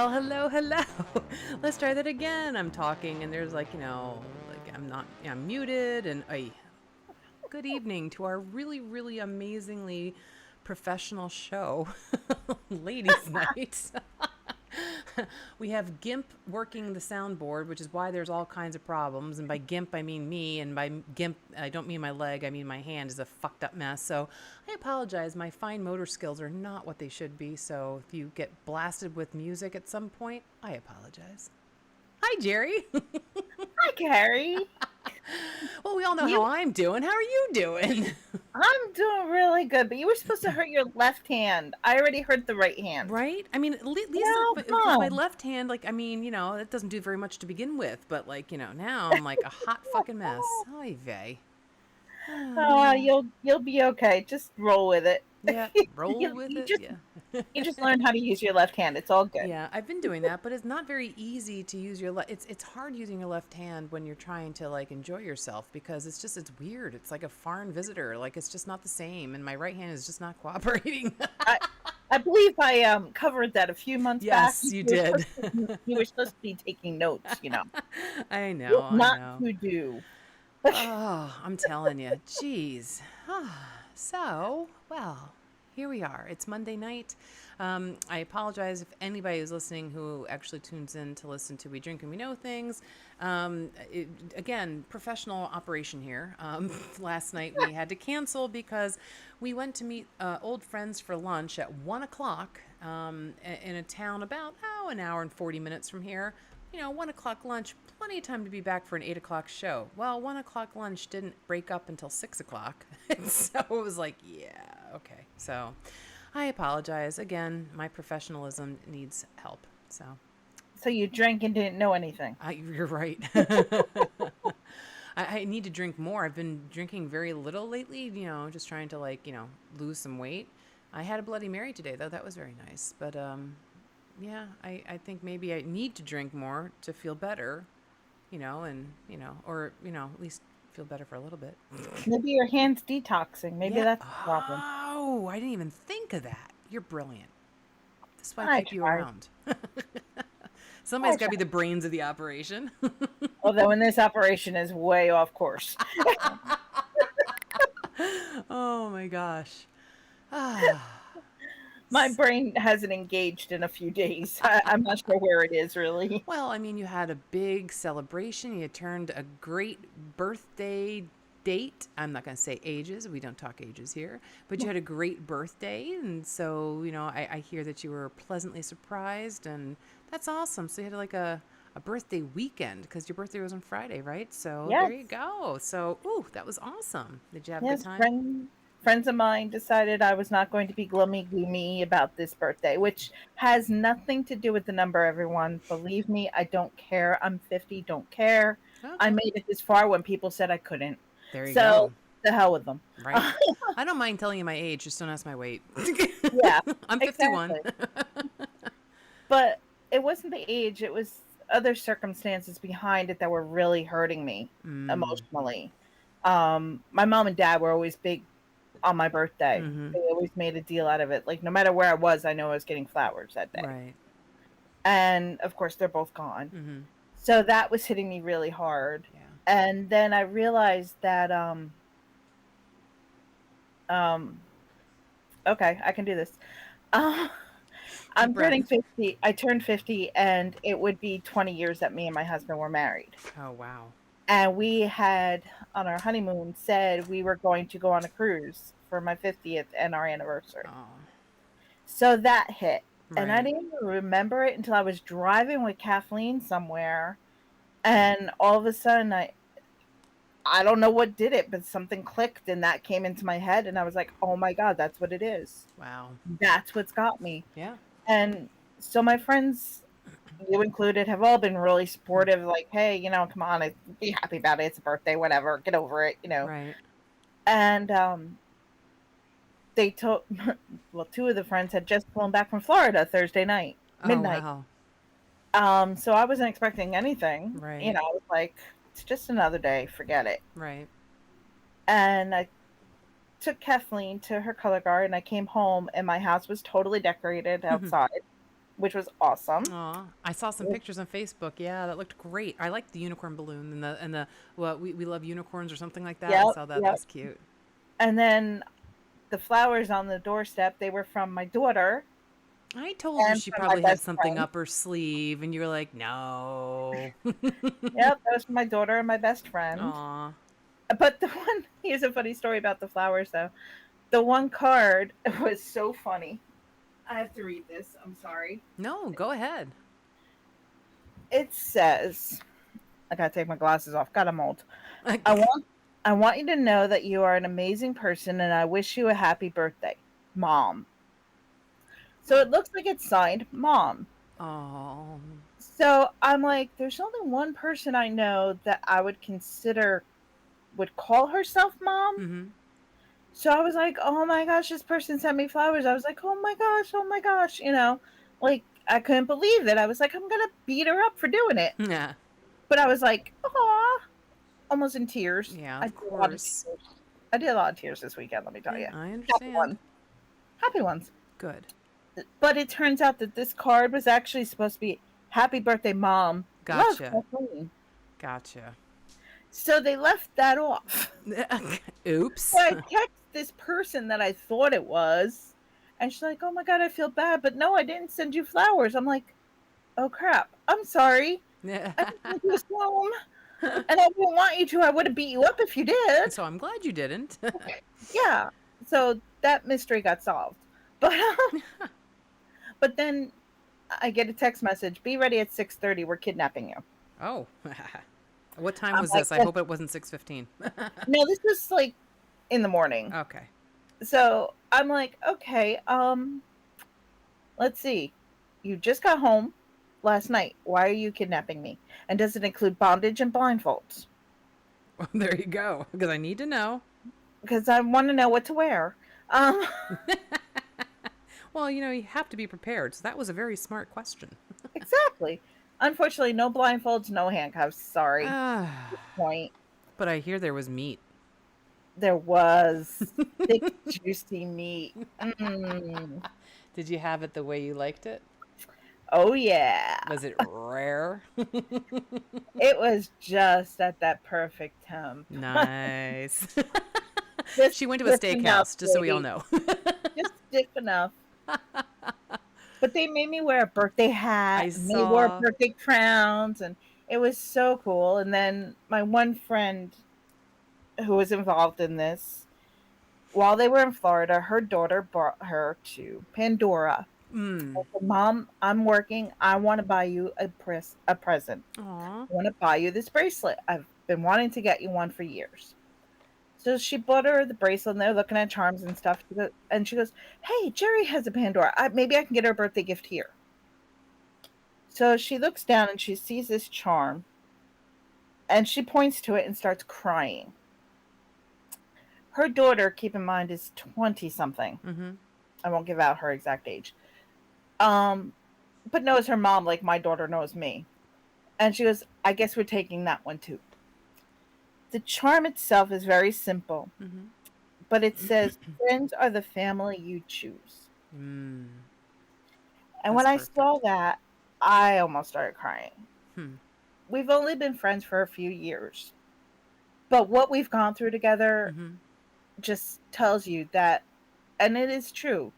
Well, hello, hello. Let's try that again. I'm talking and there's I'm muted and good evening to our really, really amazingly professional show, Ladies Night. We have Gimp working the soundboard, which is why there's all kinds of problems. And by Gimp, I mean me. And by Gimp, I don't mean my leg. I mean my hand is a fucked up mess. So I apologize. My fine motor skills are not what they should be. So if you get blasted with music at some point, I apologize. Hi, Jerry. Hi, Carrie. Well, we all know how You, I'm doing. How are you doing? I'm doing really good, but you were supposed to hurt your left hand. I already hurt the right hand. Right? I mean, at least No, come with my on. left hand, it doesn't do very much to begin with. But, now I'm like a hot fucking mess. Oy vey. You'll be okay. Just roll with it. Yeah, roll you, with you it. just Yeah. you just learned how to use your left hand. It's all good. Yeah, I've been doing that, but it's not very easy to use your left. It's hard using your left hand when you're trying to enjoy yourself because it's weird. It's like a foreign visitor. Like it's just not the same, and my right hand is just not cooperating. I I believe I covered that a few months back. Yes, you did. You were supposed to be taking notes. I know, I Not know. to do. Oh, I'm telling you. Jeez. So, well, here we are. It's Monday night. I apologize if anybody is listening who actually tunes in to listen to We Drink and We Know Things. Again, professional operation here. Last night we had to cancel because we went to meet old friends for lunch at 1 o'clock in a town about, an hour and 40 minutes from here. 1 o'clock lunch, plenty of time to be back for an 8 o'clock show. Well, 1 o'clock lunch didn't break up until 6 o'clock. So it was like, yeah, okay. So I apologize. Again, my professionalism needs help. So So you drank and didn't know anything. you're right. I need to drink more. I've been drinking very little lately, just trying to lose some weight. I had a Bloody Mary today, though. That was very nice. But, yeah, I think maybe I need to drink more to feel better, at least feel better for a little bit. Maybe your hand's detoxing. Maybe Yeah. that's the problem. Oh, I didn't even think of that. You're brilliant. That's why I I keep you tried. around. I Somebody's got to be tried. the brains of the operation. Although in this operation is way off course. Oh my gosh. Ah. My brain hasn't engaged in a few days. I'm not sure where it is really. Well, I mean, you had a big celebration. You turned a great birthday date. I'm not going to say ages. We don't talk ages here. But you had a great birthday. And so, I hear that you were pleasantly surprised. And that's awesome. So you had a birthday weekend because your birthday was on Friday, right? So there you Yes. go. So, ooh, that was awesome. Did you have a good Yes, time? friends of mine decided I was not going to be gloomy about this birthday, which has nothing to do with the number, everyone. Believe me, I don't care. I'm 50, don't care. I Okay. made it this far when people said I couldn't. There you So, go. the hell with them. Right? I don't mind telling you my age, just don't ask my weight. Yeah, I'm 51. exactly. But it wasn't the age, it was other circumstances behind it that were really hurting me Mm. emotionally. My mom and dad were always big on my birthday. Mm-hmm. They always made a deal out of it. Like no matter where I was, I know I was getting flowers that day. Right. And of course, they're both gone. Mm-hmm. So that was hitting me really hard. Yeah. And then I realized that um okay, I can do this. Uh, Deep I'm turning breath. 50. I turned 50 and it would be 20 years that me and my husband were married. Oh, wow. And we had on our honeymoon said we were going to go on a cruise for my 50th and our anniversary. Oh, So that hit. And I right. didn't even remember it until I was driving with Kathleen somewhere. And all of a sudden, I don't know what did it, but something clicked and that came into my head. And I was like, oh my God, that's what it is. Wow. That's what's got me. Yeah. And so my friends, you included, have all been really supportive. Like, hey, come on, be happy about it. It's a birthday, whatever. Get over it. Right. And they told, well, two of the friends had just flown back from Florida Thursday night, Oh, midnight. wow. So I wasn't expecting anything. Right. I was like, it's just another day, forget it. Right. And I took Kathleen to her color guard and I came home and my house was totally decorated outside. which was awesome. Aw, I saw some pictures on Facebook. Yeah, that looked great. I liked the unicorn balloon and the well, we love unicorns or something like that. I Yep, saw that. That yep. was cute. And then the flowers on the doorstep, they were from my daughter I told you and she from my probably had best something friend. up her sleeve, and you were like, no. Yep, that was from my daughter and my best friend. Aw. But the one, here's a funny story about the flowers though. The one card was so funny. I have to read this. I'm sorry. No, go ahead. It says, I gotta take my glasses off. God, I'm old. I want I want you to know that you are an amazing person and I wish you a happy birthday. Mom. So it looks like it's signed Mom. Oh. So I'm like, there's only one person I know that I would consider would call herself mom. Mm-hmm. So I was like, oh my gosh, this person sent me flowers. I was like, oh my gosh, like I couldn't believe it. I was like, I'm gonna beat her up for doing it. Yeah. But I was like, oh, almost in tears. Yeah, I of did a lot of course. tears. I did a lot of tears this weekend, let me tell Yeah, you. I Happy understand. ones. Happy ones. Good. But it turns out that this card was actually supposed to be happy birthday, mom. Love, Gotcha. Kathleen. Gotcha. So they left that off. So Oops. I text this person that I thought it was, and she's like, "Oh my god, I feel bad, but no, I didn't send you flowers." I'm like, "Oh crap, I'm sorry. I just sent you a sloan, and I didn't want you to. I would have beat you up if you did." So I'm glad you didn't. Yeah. So that mystery got solved, but but then I get a text message: "Be ready at 6:30. We're kidnapping you." Oh. What time I'm was like, this? I hope it wasn't 6:15. "No, this was like in the morning." Okay. So I'm like, "Okay, let's see. You just got home last night. Why are you kidnapping me? And does it include bondage and blindfolds? Well, there you go. Because I need to know. Because I want to know what to wear." Um, Well, you have to be prepared. So that was a very smart question. exactly. Unfortunately, no blindfolds, no handcuffs. Sorry. Point. But I hear there was meat. There was thick, juicy meat. Mm. Did you have it the way you liked it? Oh yeah. Was it rare? It was just at that perfect temp. Nice. Just She went to a stiff enough, steakhouse, just so we all baby. know. Just stiff enough. But they made me wear a birthday hat I and they wore saw. birthday crowns and it was so cool. And then my one friend who was involved in this, while they were in Florida, her daughter brought her to Pandora. I said, Mom, I'm working. I want to buy you a present. Aw. I want to buy you this bracelet. I've been wanting to get you one for years. So she bought her the bracelet, and they're looking at charms and stuff. And she goes, "Hey, Jerry has a Pandora. Maybe I can get her a birthday gift here." So she looks down and she sees this charm, and she points to it and starts crying. Her daughter, keep in mind, is 20 something. Mm-hmm. I won't give out her exact age. Um, but knows her mom like my daughter knows me. And she goes, "I guess we're taking that one too." The charm itself is very simple, Mm-hmm. but it says, "Friends are the family you choose." And That's when I saw perfect. that, I almost started crying. Hmm. We've only been friends for a few years, but what we've gone through together Mm-hmm. just tells you that, and it is true.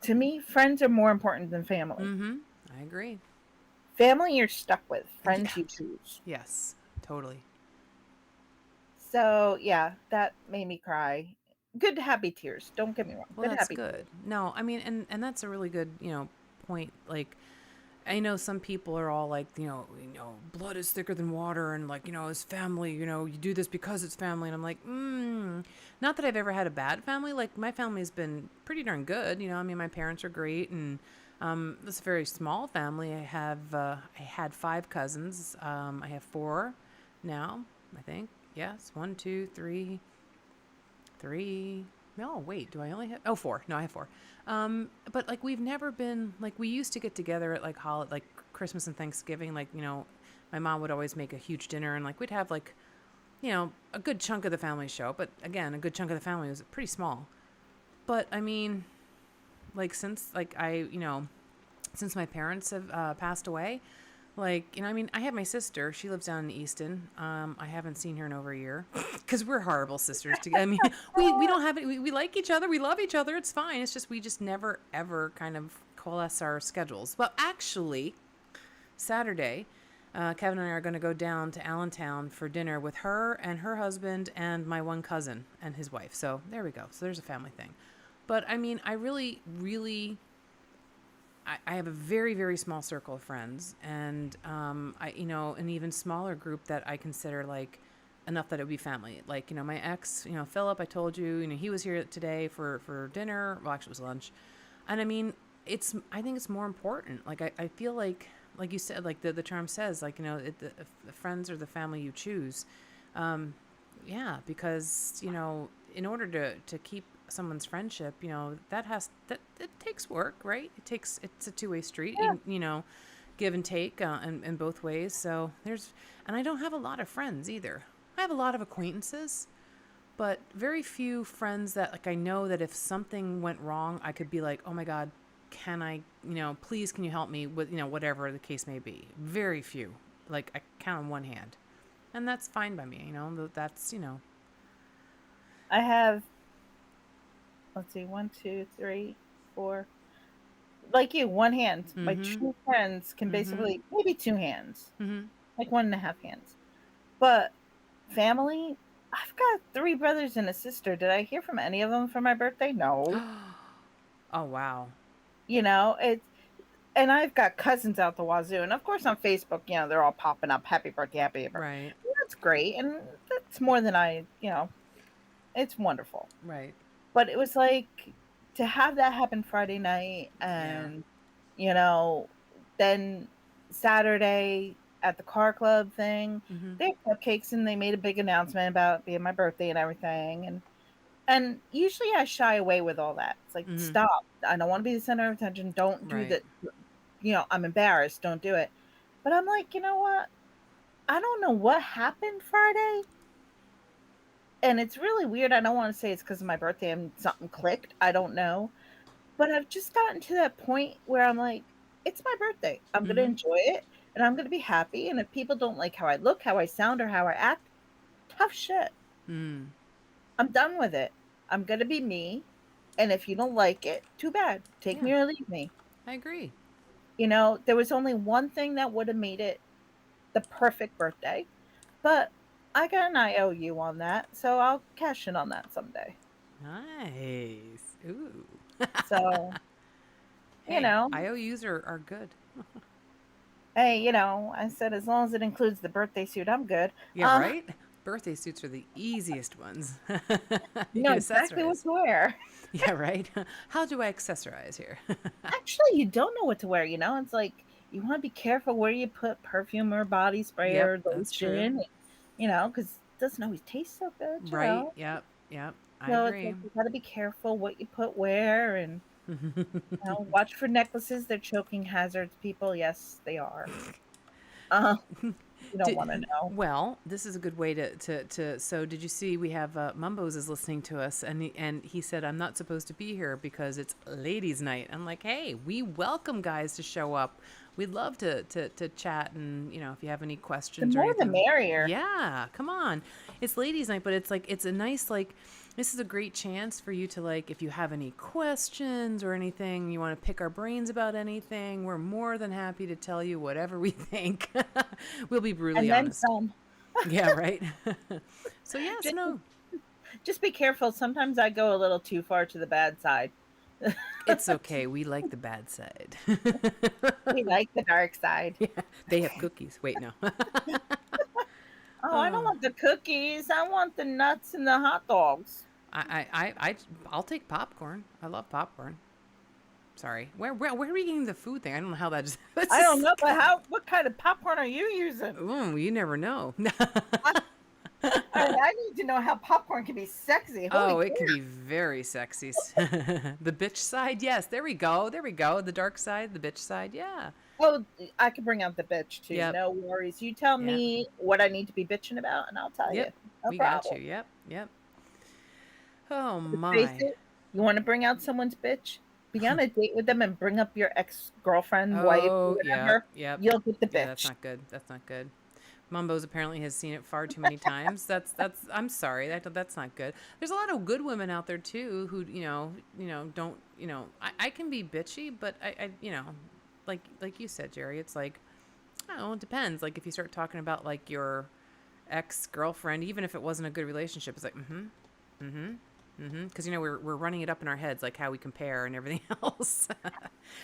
To me, friends are more important than family. Mm-hmm. I agree. Family you're stuck with, Yeah. friends you choose. Yes. Totally. So, yeah, that made me cry. Good happy tears. Don't get me wrong. Well, Good that's happy tears. good. No, I mean, and that's a really good, point. Like, I know some people are all like, blood is thicker than water, and like, it's family. You do this because it's family, and I'm like, not that I've ever had a bad family. Like, my family's been pretty darn good. I mean, my parents are great, and it's a very small family. I had 5 cousins. I have 4 now, I think. Yes, one, two, three. No, wait. Do I only have? Oh, 4. No, I have 4. But like we've never been like we used to get together at like Christmas and Thanksgiving. Like my mom would always make a huge dinner and like we'd have like a good chunk of the family show. But again, a good chunk of the family was pretty small. But I mean, like since like I since my parents have passed away. Like, I mean, I have my sister. She lives down in Easton. I haven't seen her in over a year because we're horrible sisters. I mean, we don't have it. We like each other. We love each other. It's fine. It's just we just never ever kind of coalesce our schedules. Well, actually, Saturday, Kevin and I are going to go down to Allentown for dinner with her and her husband and my one cousin and his wife. So there we go. So there's a family thing. But I mean, I really, really I have a very, very small circle of friends, and an even smaller group that I consider like enough that it would be family. Like, my ex, Philip, I told you, he was here today for dinner. Well, actually, it was lunch, and I mean, I think it's more important. Like, I feel like you said, like the term says, like, the friends or the family you choose. Yeah, because in order to keep someone's friendship, that it takes work, right? It's a two-way street. Yeah. Give and take in both ways. So and I don't have a lot of friends either. I have a lot of acquaintances, but very few friends that like I know that if something went wrong, I could be like, oh my God, can I, please can you help me with, whatever the case may be. Very few. Like I count on one hand. And that's fine by me, that's. I have, let's see, 1, 2, 3, 4. Like you, one hand. My Mm-hmm. true friends can Mm-hmm. basically maybe two hands, Mm-hmm. like 1.5 hands. But family, I've got 3 brothers and a sister. Did I hear from any of them for my birthday? No. Oh wow. It's and I've got cousins out the wazoo, and of course on Facebook, they're all popping up, happy birthday, happy birthday. Right. That's great, and that's more than it's wonderful. Right. But it was like to have that happen Friday night, Yeah. and you know, then Saturday at the car club thing, Mm-hmm. they had cupcakes and they made a big announcement about being my birthday and everything, and usually I shy away with all that. It's like, Mm-hmm. stop. I don't want to be the center of attention. Don't do Right. that. I'm embarrassed. Don't do it. But I'm like, you know what? I don't know what happened Friday. And it's really weird. I don't want to say it's because of my birthday and something clicked. I don't know. But I've just gotten to that point where I'm like, it's my birthday. I'm going to Mm-hmm. enjoy it and I'm going to be happy. And if people don't like how I look, how I sound, or how I act, tough shit. Mm. I'm done with it. I'm going to be me. And if you don't like it, too bad. Take Yeah. me or leave me. I agree. There was only one thing that would have made it the perfect birthday, but I got an IOU on that, so I'll cash in on that someday. Nice. Ooh. So, you Hey, know, IOUs are good. hey, I said as long as it includes the birthday suit, I'm good. Yeah, right? Birthday suits are the easiest ones. You You know can exactly what accessorize. to wear. Yeah, right? How do I accessorize here? Actually, you don't know what to wear, It's like you want to be careful where you put perfume or body spray Yep, or that's true. lotion, because it doesn't always taste so good. Right. Yep. Yep. I So it's like agree. you got to be careful what you put where, and watch for necklaces. They're choking hazards, people. Yes, they are. Uh, you don't Did, want to know. well, this is a good way to. So, did you see we have Mumbos is listening to us, and he said I'm not supposed to be here because it's ladies' night. I'm like, hey, we welcome guys to show up. We'd love to chat, and if you have any The questions or more the anything, merrier. yeah, come on. It's ladies' night, but it's a nice like. This is a great chance for you to like, if you have any questions or anything, you want to pick our brains about anything, we're more than happy to tell you whatever we think. We'll be brutally And then honest. some. Yeah, right. So yes, Just, no, just be careful. Sometimes I go a little too far to the bad side. it's okay. We like the bad side. We like the dark side. Yeah, they have cookies. Wait, no. Oh, I don't Oh, want the cookies. I want the nuts and the hot dogs. I'll take popcorn. I love popcorn. Sorry, where are we getting the food thing? I don't know how that just. That's I don't just. know, but what kind of popcorn are you using? Ooh, you never know. I need to know how popcorn can be sexy. Holy Oh, it can crap. be very sexy. The bitch side, yes. There we go. There we go. The dark side, the bitch side, yeah. Oh, I can bring out the bitch too. Yep. No worries. You tell Yep. me what I need to be bitching about, and I'll tell you. Yep. No We got problem. you. Yep. Yep. Oh Let's face my. it. You want to bring out someone's bitch? be on a date with them and bring up your ex-girlfriend, wife, Oh, yep, whatever, yep. you'll get the Yeah, that's bitch. not good. That's not good. Mumbo's apparently has seen it far too many times. That's. I'm sorry. That's not good. There's a lot of good women out there too who don't I can be bitchy, but like you said, Jerry. It's like I don't know. It depends. Like if you start talking about like your ex girlfriend, even if it wasn't a good relationship, it's like because we're running it up in our heads like how we compare and everything else.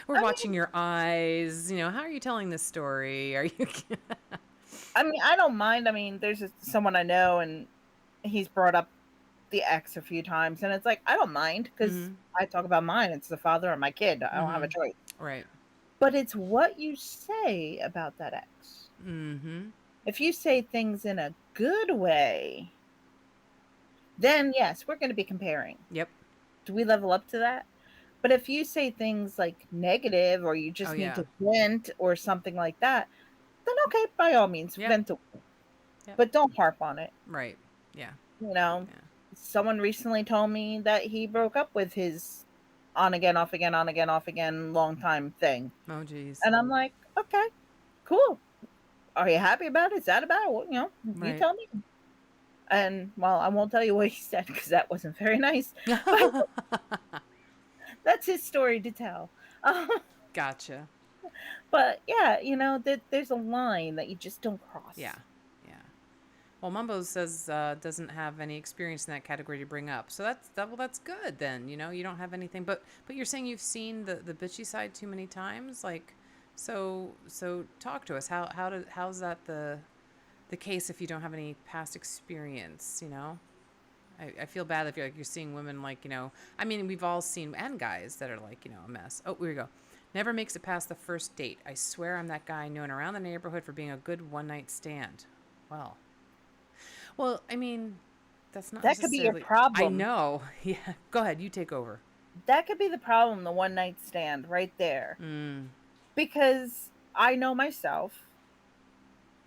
We're I watching mean, your eyes. How are you telling this story? Are you? I don't mind. I mean, there's someone I know, and he's brought up the ex a few times, and it's like I don't mind because Mm-hmm. I talk about mine. It's the father of my kid. I don't have a Mm-hmm. choice. Right. But it's what you say about that ex. Mm-hmm. If you say things in a good way, then yes, we're going to be comparing. Yep. Do we level up to that? But if you say things like negative or you Oh just need yeah. to vent or something like that, then okay, by all means, Yep. vent, Yep. but don't harp on it. Right. Yeah. You know, Yeah. someone recently told me that he broke up with his on again, off again, on again, off again, long time thing. Oh geez. And I'm like, okay, cool. Are you happy about it? Sad about it? Well, you Right. tell me. And well, I won't tell you what he said because that wasn't very nice. But that's his story to tell. Um, Gotcha. but yeah, there's a line that you just don't Yeah. cross. Yeah. Well, Mumbo says doesn't have any experience in that category to bring up, so that's good then. You don't have anything, but you're saying you've seen the bitchy side too many times, like, so talk to us. How's that the case if you don't have any past experience? I feel bad if you're seeing women like I mean we've all seen and guys that are like a mess. Oh, here we go. Never makes it past the first date. I swear I'm that guy known around the neighborhood for being a good one night stand. Well, I mean, that's not That could be your necessarily. I problem. know. Yeah. Go ahead. You take over. That could be the problem, the one night stand right there. Mm. Because I know myself,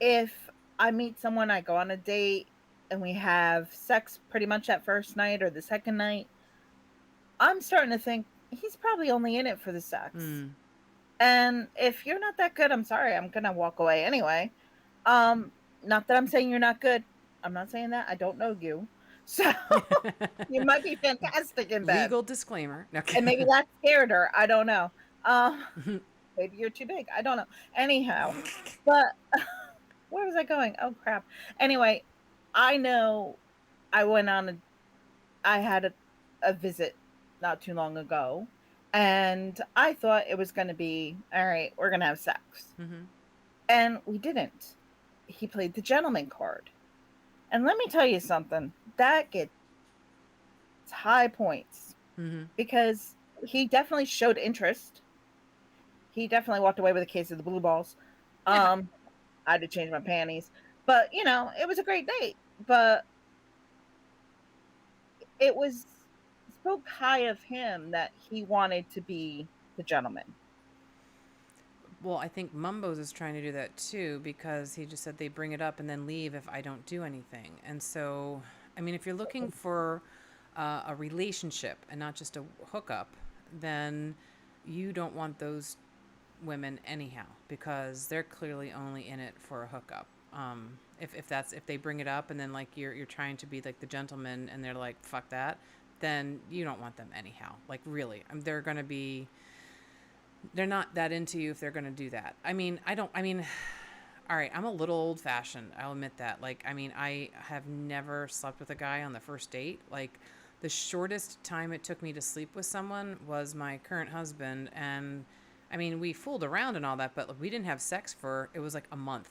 if I meet someone, I go on a date, and we have sex pretty much that first night or the second night, I'm starting to think he's probably only in it for the sex. Mm. And if you're not that good, I'm sorry, I'm gonna walk away anyway. Um, Not that I'm saying you're not good. I'm not saying that. I don't know you. So you might be fantastic in bed. Legal disclaimer. And Okay. maybe that scared her. I don't know. Um, Maybe you're too big. I don't know. Anyhow, but where was I going? Oh crap. Anyway, I know I went on a I had a visit not too long ago, and I thought it was going to be all right, we're going to have sex. Mm-hmm. And we didn't. He played the gentleman card. And let me tell you something. That gets high points Mm-hmm. because he definitely showed interest. He definitely walked away with a case of the blue balls. Yeah. Um I had to change my panties. But, it was a great date. But it was spoke high of him that he wanted to be the gentleman. Well, I think Mumbo's is trying to do that too because he just said they bring it up and then leave if I don't do anything. And so, I mean, if you're looking for a relationship and not just a hookup, then you don't want those women anyhow because they're clearly only in it for a hookup. If they bring it up and then like you're trying to be like the gentleman and they're like fuck that, then you don't want them anyhow. Like really, they're not that into you if they're gonna do that. I mean, I don't. I mean, all right, I'm a little old fashioned. I'll admit that. Like, I mean, I have never slept with a guy on the first date. Like, the shortest time it took me to sleep with someone was my current husband, and I mean, we fooled around and all that, but like, we didn't have sex for it was like a month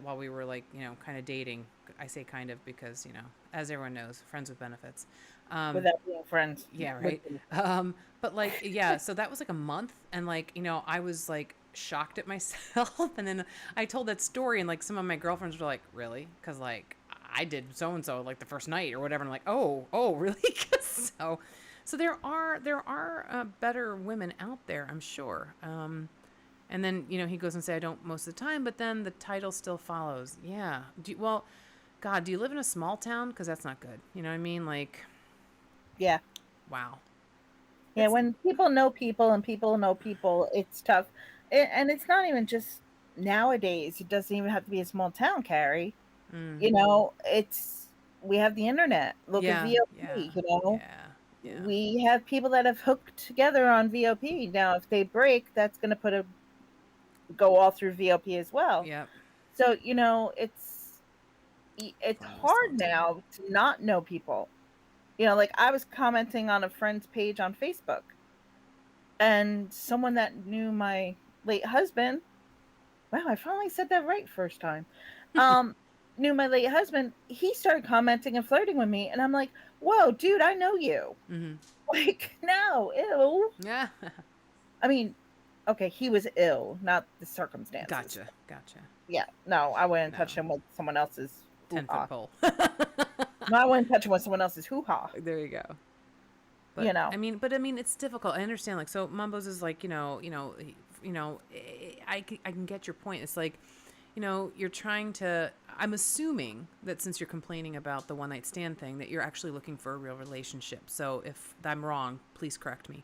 while we were like kind of dating. I say kind of because as everyone knows, friends with benefits. Um, Without being friends yeah, with right. me. But like, yeah, so that was like a month, and like, I was like shocked at myself, and then I told that story, and like some of my girlfriends were like, "Really?" Because like I did so and so like the first night or whatever. And I'm like, "Oh, really?" So there are better women out there, I'm sure. And then he goes and say, "I don't most of the time," but then the title still follows. Yeah. Well, God, do you live in a small town? Because that's not good. You know what I mean? Like, Yeah. wow. Yeah, It's when people and people know people, it's tough. And it's not even just nowadays. It doesn't even have to be a small town, Carrie. mm, You know, it's we have the internet. Look at yeah, yeah, VOP, you know. yeah, yeah. We have people that have hooked together on VOP. Now, if they break, that's going to put a go all through VOP as well. Yep. So, you know, it's Almost hard all the time. now to not know people. You know, like I was commenting on a friend's page on Facebook, and someone that knew my late husband, wow, I finally said that right first time. Um, knew my late husband, he started commenting and flirting with me, and I'm like, "Whoa, dude, I know you." Mm-hmm. Like, no, ew. Yeah. I mean, okay, he was ill, not the circumstances. Gotcha. Gotcha. Yeah, no, I wouldn't touch No. him with someone else's 10 foot hoo-ha. pole. No, I wouldn't touch him with someone else's hoo-ha, There you go. But you know. I mean, it's difficult. I understand. Like, so Mumbo's is like, I can get your point. It's like, you're trying to. I'm assuming that since you're complaining about the one night stand thing, that you're actually looking for a real relationship. So if I'm wrong, please correct me.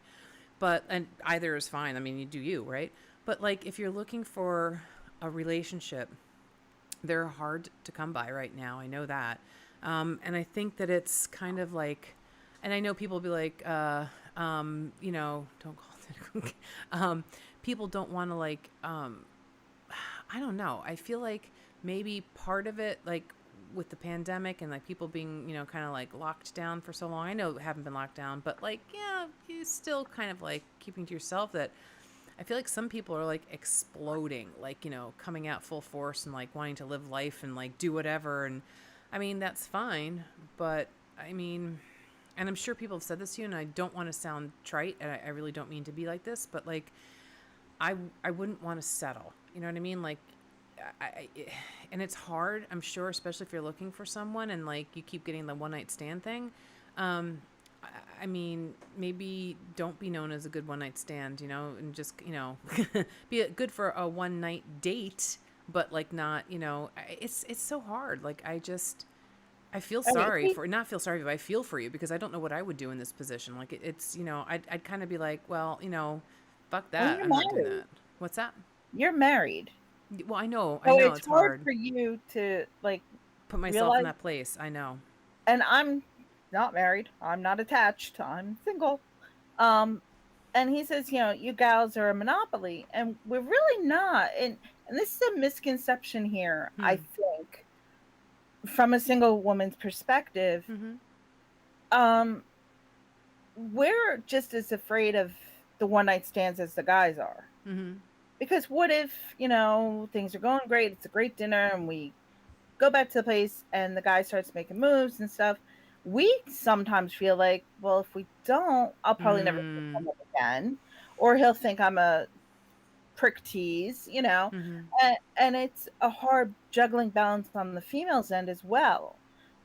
But and either is fine. I mean, you do you, right? But like, if you're looking for a relationship, they're hard to come by right now. I know that. And I think that it's kind of like, and I know people will be like, don't call it. People don't want to like, I don't know. I feel like maybe part of it, like with the pandemic and like people being, kind of like locked down for so long. I know haven't been locked down, but like, yeah, you still kind of like keeping to yourself that I feel like some people are like exploding, like, coming out full force and like wanting to live life and like do whatever. And I mean, that's fine. But I mean, and I'm sure people have said this to you, and I don't want to sound trite, and I really don't mean to be like this, but like, I wouldn't want to settle. You know what I mean? Like, I, and it's hard, I'm sure, especially if you're looking for someone and like you keep getting the one night stand thing. Um, I mean, maybe don't be known as a good one night stand, and just, be good for a one night date, but like not, it's so hard. Like, I feel Okay, sorry see, for, not feel sorry, but I feel for you because I don't know what I would do in this position. Like, it's, I'd kind of be like, well, fuck well, that. you're I'm not doing married. that. What's that? You're married. Well, I So know it's it's hard hard. for you to like Put myself in realize, that place. I know. and I'm not married. I'm not attached. I'm single. Um, and he says, you know, you gals are a monopoly, and we're really not. And this is a misconception here, I Hmm. think, from a single woman's perspective. Mm-hmm. Um, we're just as afraid of the one night stands as the guys are. Mm-hmm. Because what if, you know, things are going great, it's a great dinner, and we go back to the place and the guy starts making moves and stuff. We sometimes feel like, well, if we don't, I'll probably never see Mm. him again. Or he'll think I'm a prick tease, you know. Mm-hmm. And it's a hard juggling balance on the female's end as well.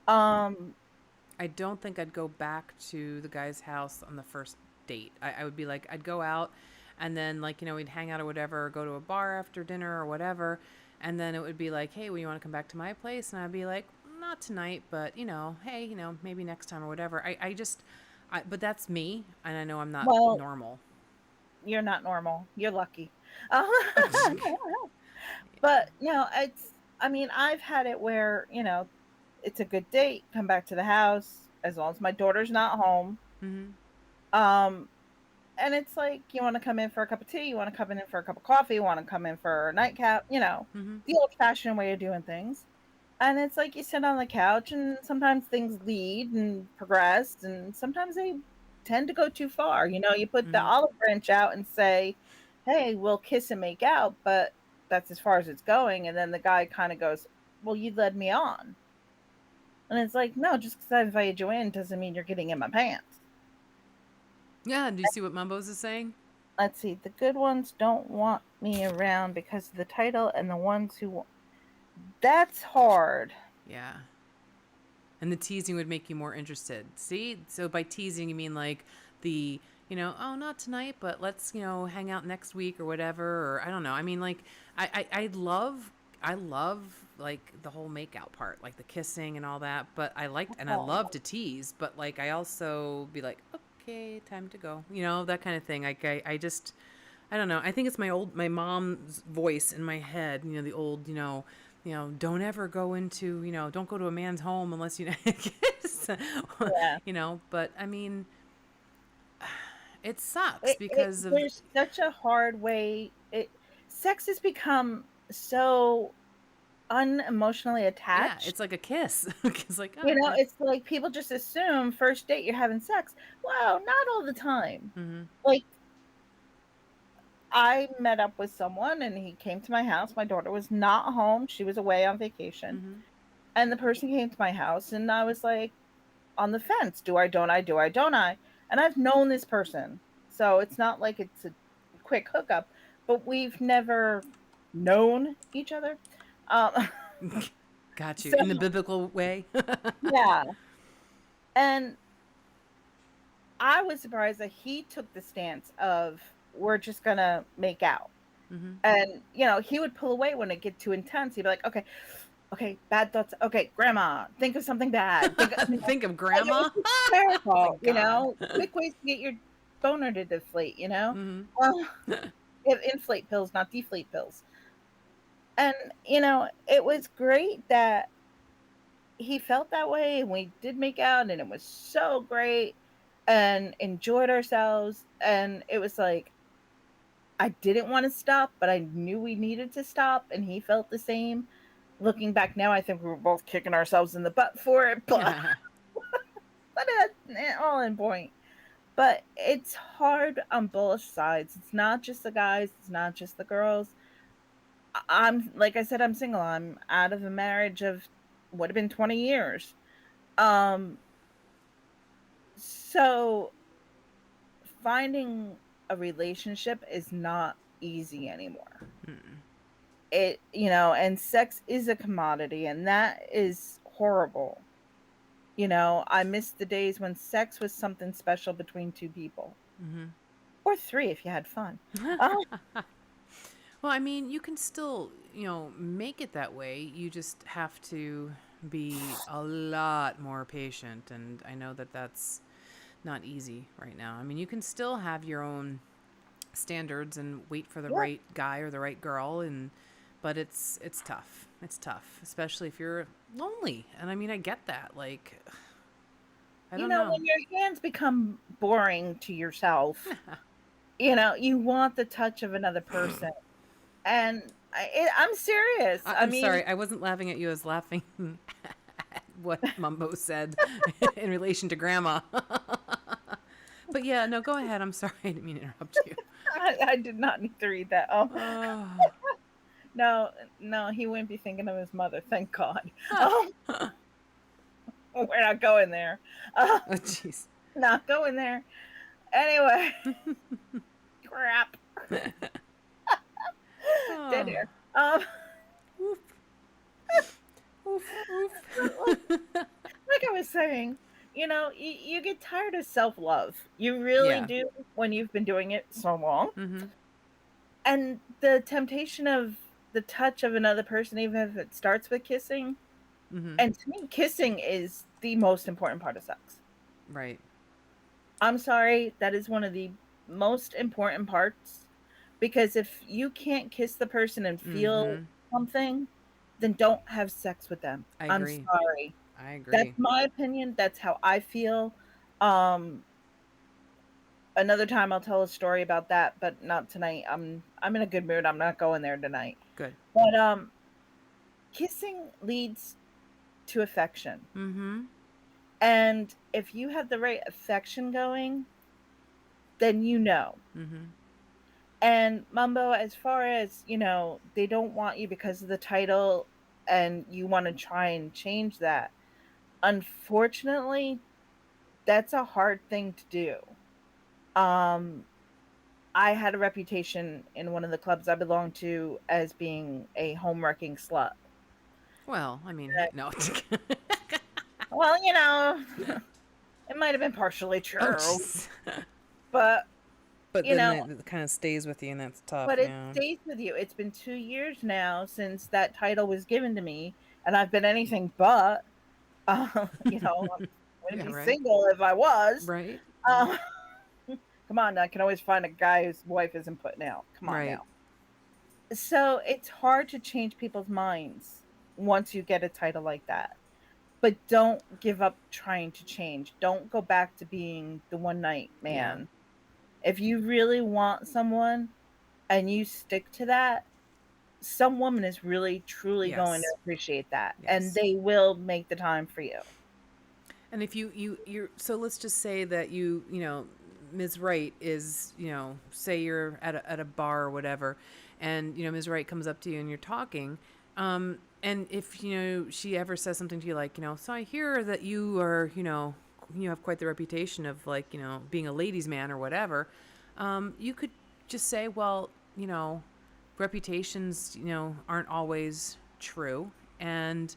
Um, I don't think I'd go back to the guy's house on the first date. I would be like, I'd go out and then, like, we'd hang out or whatever, or go to a bar after dinner or whatever. And then it would be like, hey, well, you want to come back to my place? And I'd be like, not tonight, but, hey, maybe next time or whatever. But that's me. And I know I'm not well, normal. you're not normal. You're lucky. But you know, I mean, I've had it where, you know, it's a good date, come back to the house as long as my daughter's not home. Mm-hmm. Um, and it's like you want to come in for a cup of tea, you want to come in for a cup of coffee, you want to come in for a nightcap, you know, Mm-hmm. the old fashioned way of doing things. And it's like you sit on the couch and sometimes things lead and progress and sometimes they tend to go too far. You know, you put the Mm-hmm. olive branch out and say, "Hey, we'll kiss and make out," but that's as far as it's going, and then the guy kind of goes, "Well, you led me on." And it's like, "No, just cuz I invited you in doesn't mean you're getting in my pants." Yeah. Do you see what Mumbo's is saying? Let's see. The good ones don't want me around because of the title, and the ones who that's hard. Yeah. And the teasing would make you more interested. See? So by teasing, you mean like the, oh, not tonight, but let's, hang out next week or whatever. Or I don't know. I mean, like, I love like the whole makeout part, like the kissing and all that. But I love to tease. But like, I also be like, okay, time to go. You know, that kind of thing. Like I just, I don't know. I think it's my mom's voice in my head. You know, the old, don't ever go into, don't go to a man's home unless you know, kiss. Yeah. You know. But I mean, it sucks It because of there's such a hard way. Sex has become so unemotionally yeah, attached. it's like a kiss. It's like You oh know, yeah. it's like people just assume first date you're having sex. Wow, not all the time. Mm-hmm. Like I met up with someone and he came to my house. My daughter was not home. She was away on vacation. Mm-hmm. And the person came to my house and I was like on the fence. Do I, don't I, do I, don't I? And I've known this person. So it's not like it's a quick hookup, but we've never known each other. Um, Got you so in the biblical way. yeah. And I was surprised that he took the stance of we're just gonna make out. Mm-hmm. And he would pull away when it get too intense. He'd be like, "Okay, okay, bad thoughts. Okay, grandma, think of something bad. Think of, Think of like it was grandma. Oh my hysterical. god. Quick ways to get your boner to deflate. Mm-hmm. Well, inflate pills, not deflate pills. And it was great that he felt that way, and we did make out, and it was so great, and enjoyed ourselves, and it was like I didn't want to stop, but I knew we needed to stop, and he felt the same. Looking back now, I think we were both kicking ourselves in the butt for it, but all in point. But it's hard on both sides. It's not just the guys, it's not just the girls. I'm like I said, I'm single. I'm out of a marriage of would have been 20 years. Um, so finding a relationship is not easy anymore. And sex is a commodity, and that is horrible. I miss the days when sex was something special between two people, or three if you had fun. Oh, Well, I mean, you can still, make it that way. You just have to be a lot more patient. And I know that that's not easy right now. I mean, you can still have your own standards and wait for the yeah. right guy or the right girl, but it's tough. It's tough, especially if you're lonely. And I mean, I get that. Like, I don't know. When your hands become boring to yourself, you want the touch of another person. And I'm serious. I I'm mean, sorry, I wasn't laughing at you. I was laughing at what Mumbo said in relation to grandma. But yeah, no, go ahead. I'm sorry. I didn't mean to interrupt you. I did not need to read that. Oh, Oh, no, no, he wouldn't be thinking of his mother. Thank God. oh, Oh, we're not going there. Uh, jeez. not going there. Anyway, crap. Dead Oh, air. oof, oof, Like I was saying, you get tired of self love. You really yeah. do when you've been doing it so long. Mm-hmm. And the temptation of the touch of another person, even if it starts with kissing, Mm-hmm. and to me, kissing is the most important part of sex. Right. I'm sorry, that is one of the most important parts because if you can't kiss the person and feel Mm-hmm. something, then don't have sex with them. I I'm agree. sorry. I That's agree. my opinion. That's how I feel. Um, another time I'll tell a story about that, but not tonight. I'm in a good mood. I'm not going there tonight. Good. But kissing leads to affection. Mm-hmm. And if you have the right affection going, then Mm-hmm. And Mumbo, as far as, they don't want you because of the title and you want to try and change that. Unfortunately, that's a hard thing to do. Um I had a reputation in one of the clubs I belonged to as being a home wrecking slut. Well, I mean, hey, no. Well, it might have been partially Oh, true, jeez. but But you then know, it kind of stays with you, and that's tough. but it Yeah. stays with you. It's been 2 years now since that title was given to me, and I've been anything but. I wouldn't Yeah. be Right. single if I was. Right. Uh, Right. Come on, I can always find a guy whose wife isn't putting out. Come on Right. now. So it's hard to change people's minds once you get a title like that. But don't give up trying to change. Don't go back to being the one night Yeah. man. If you really want someone and you stick to that, some woman is really truly going to Yes. appreciate that and Yes. they will make the time for you. And if you're so let's just say that Ms. Wright is, say you're at a bar or whatever, and Ms. Wright comes up to you and you're talking, and if she ever says something to you like, so I hear that you are, you have quite the reputation of like, being a ladies' man or whatever, you could just say, well, reputations, aren't always true. And,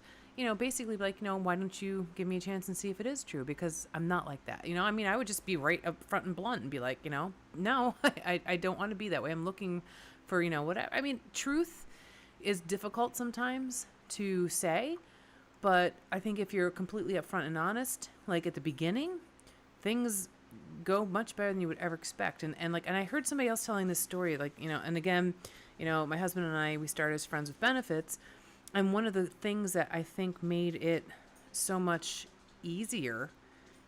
basically be like, why don't you give me a chance and see if it is true? Because I'm not like that. I mean, I would just be right up front and blunt and be like, no, I don't want to be that way. I'm looking for, whatever. I mean, truth is difficult sometimes to say, but I think if you're completely upfront and honest, like at the beginning, things go much better than you would ever expect. And I heard somebody else telling this story, like, and again, my husband and I, we started as friends with benefits. And one of the things that I think made it so much easier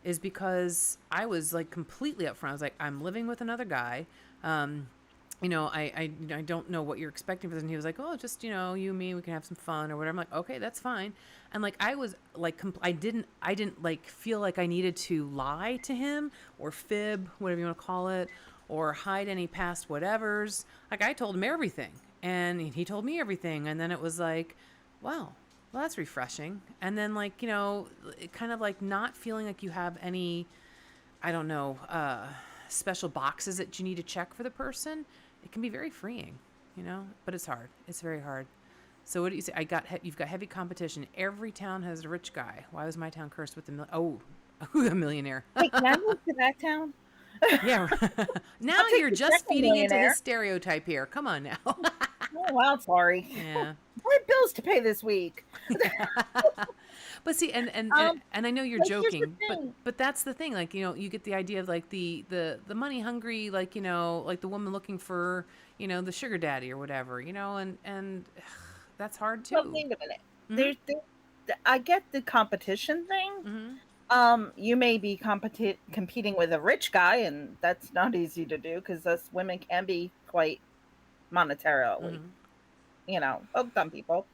is because I was like completely upfront. I was like, I'm living with another guy. I don't know what you're expecting for this. And he was like, oh, just, you and me, we can have some fun or whatever. I'm like, okay, that's fine. And like, I was like, I didn't like feel like I needed to lie to him or fib, whatever you want to call it, or hide any past whatevers. Like I told him everything and he told me everything. And then it was like, wow, well, that's refreshing. And then like, it kind of like not feeling like you have any, I don't know, special boxes that you need to check for the person. It can be very freeing, but it's hard. It's very hard. So what do you say? You've got heavy competition. Every town has a rich guy. Why was my town cursed with a millionaire? Hey, can I move to that town? Yeah. Now I'll take you're the just second feeding into his millionaire. stereotype here. Come on now. Oh, well, sorry. Yeah. I have bills to pay this week. But see, and I know you're But here's the joking, but thing. but that's the thing. Like, you get the idea of like the money hungry, like, like the woman looking for, the sugar daddy or whatever, and that's hard Well, too. wait a minute. Mhm. I get the competition thing. Mhm. You may be competing with a rich guy, and that's not easy to do because us women can be quite monetarily, Mhm. hooked on people.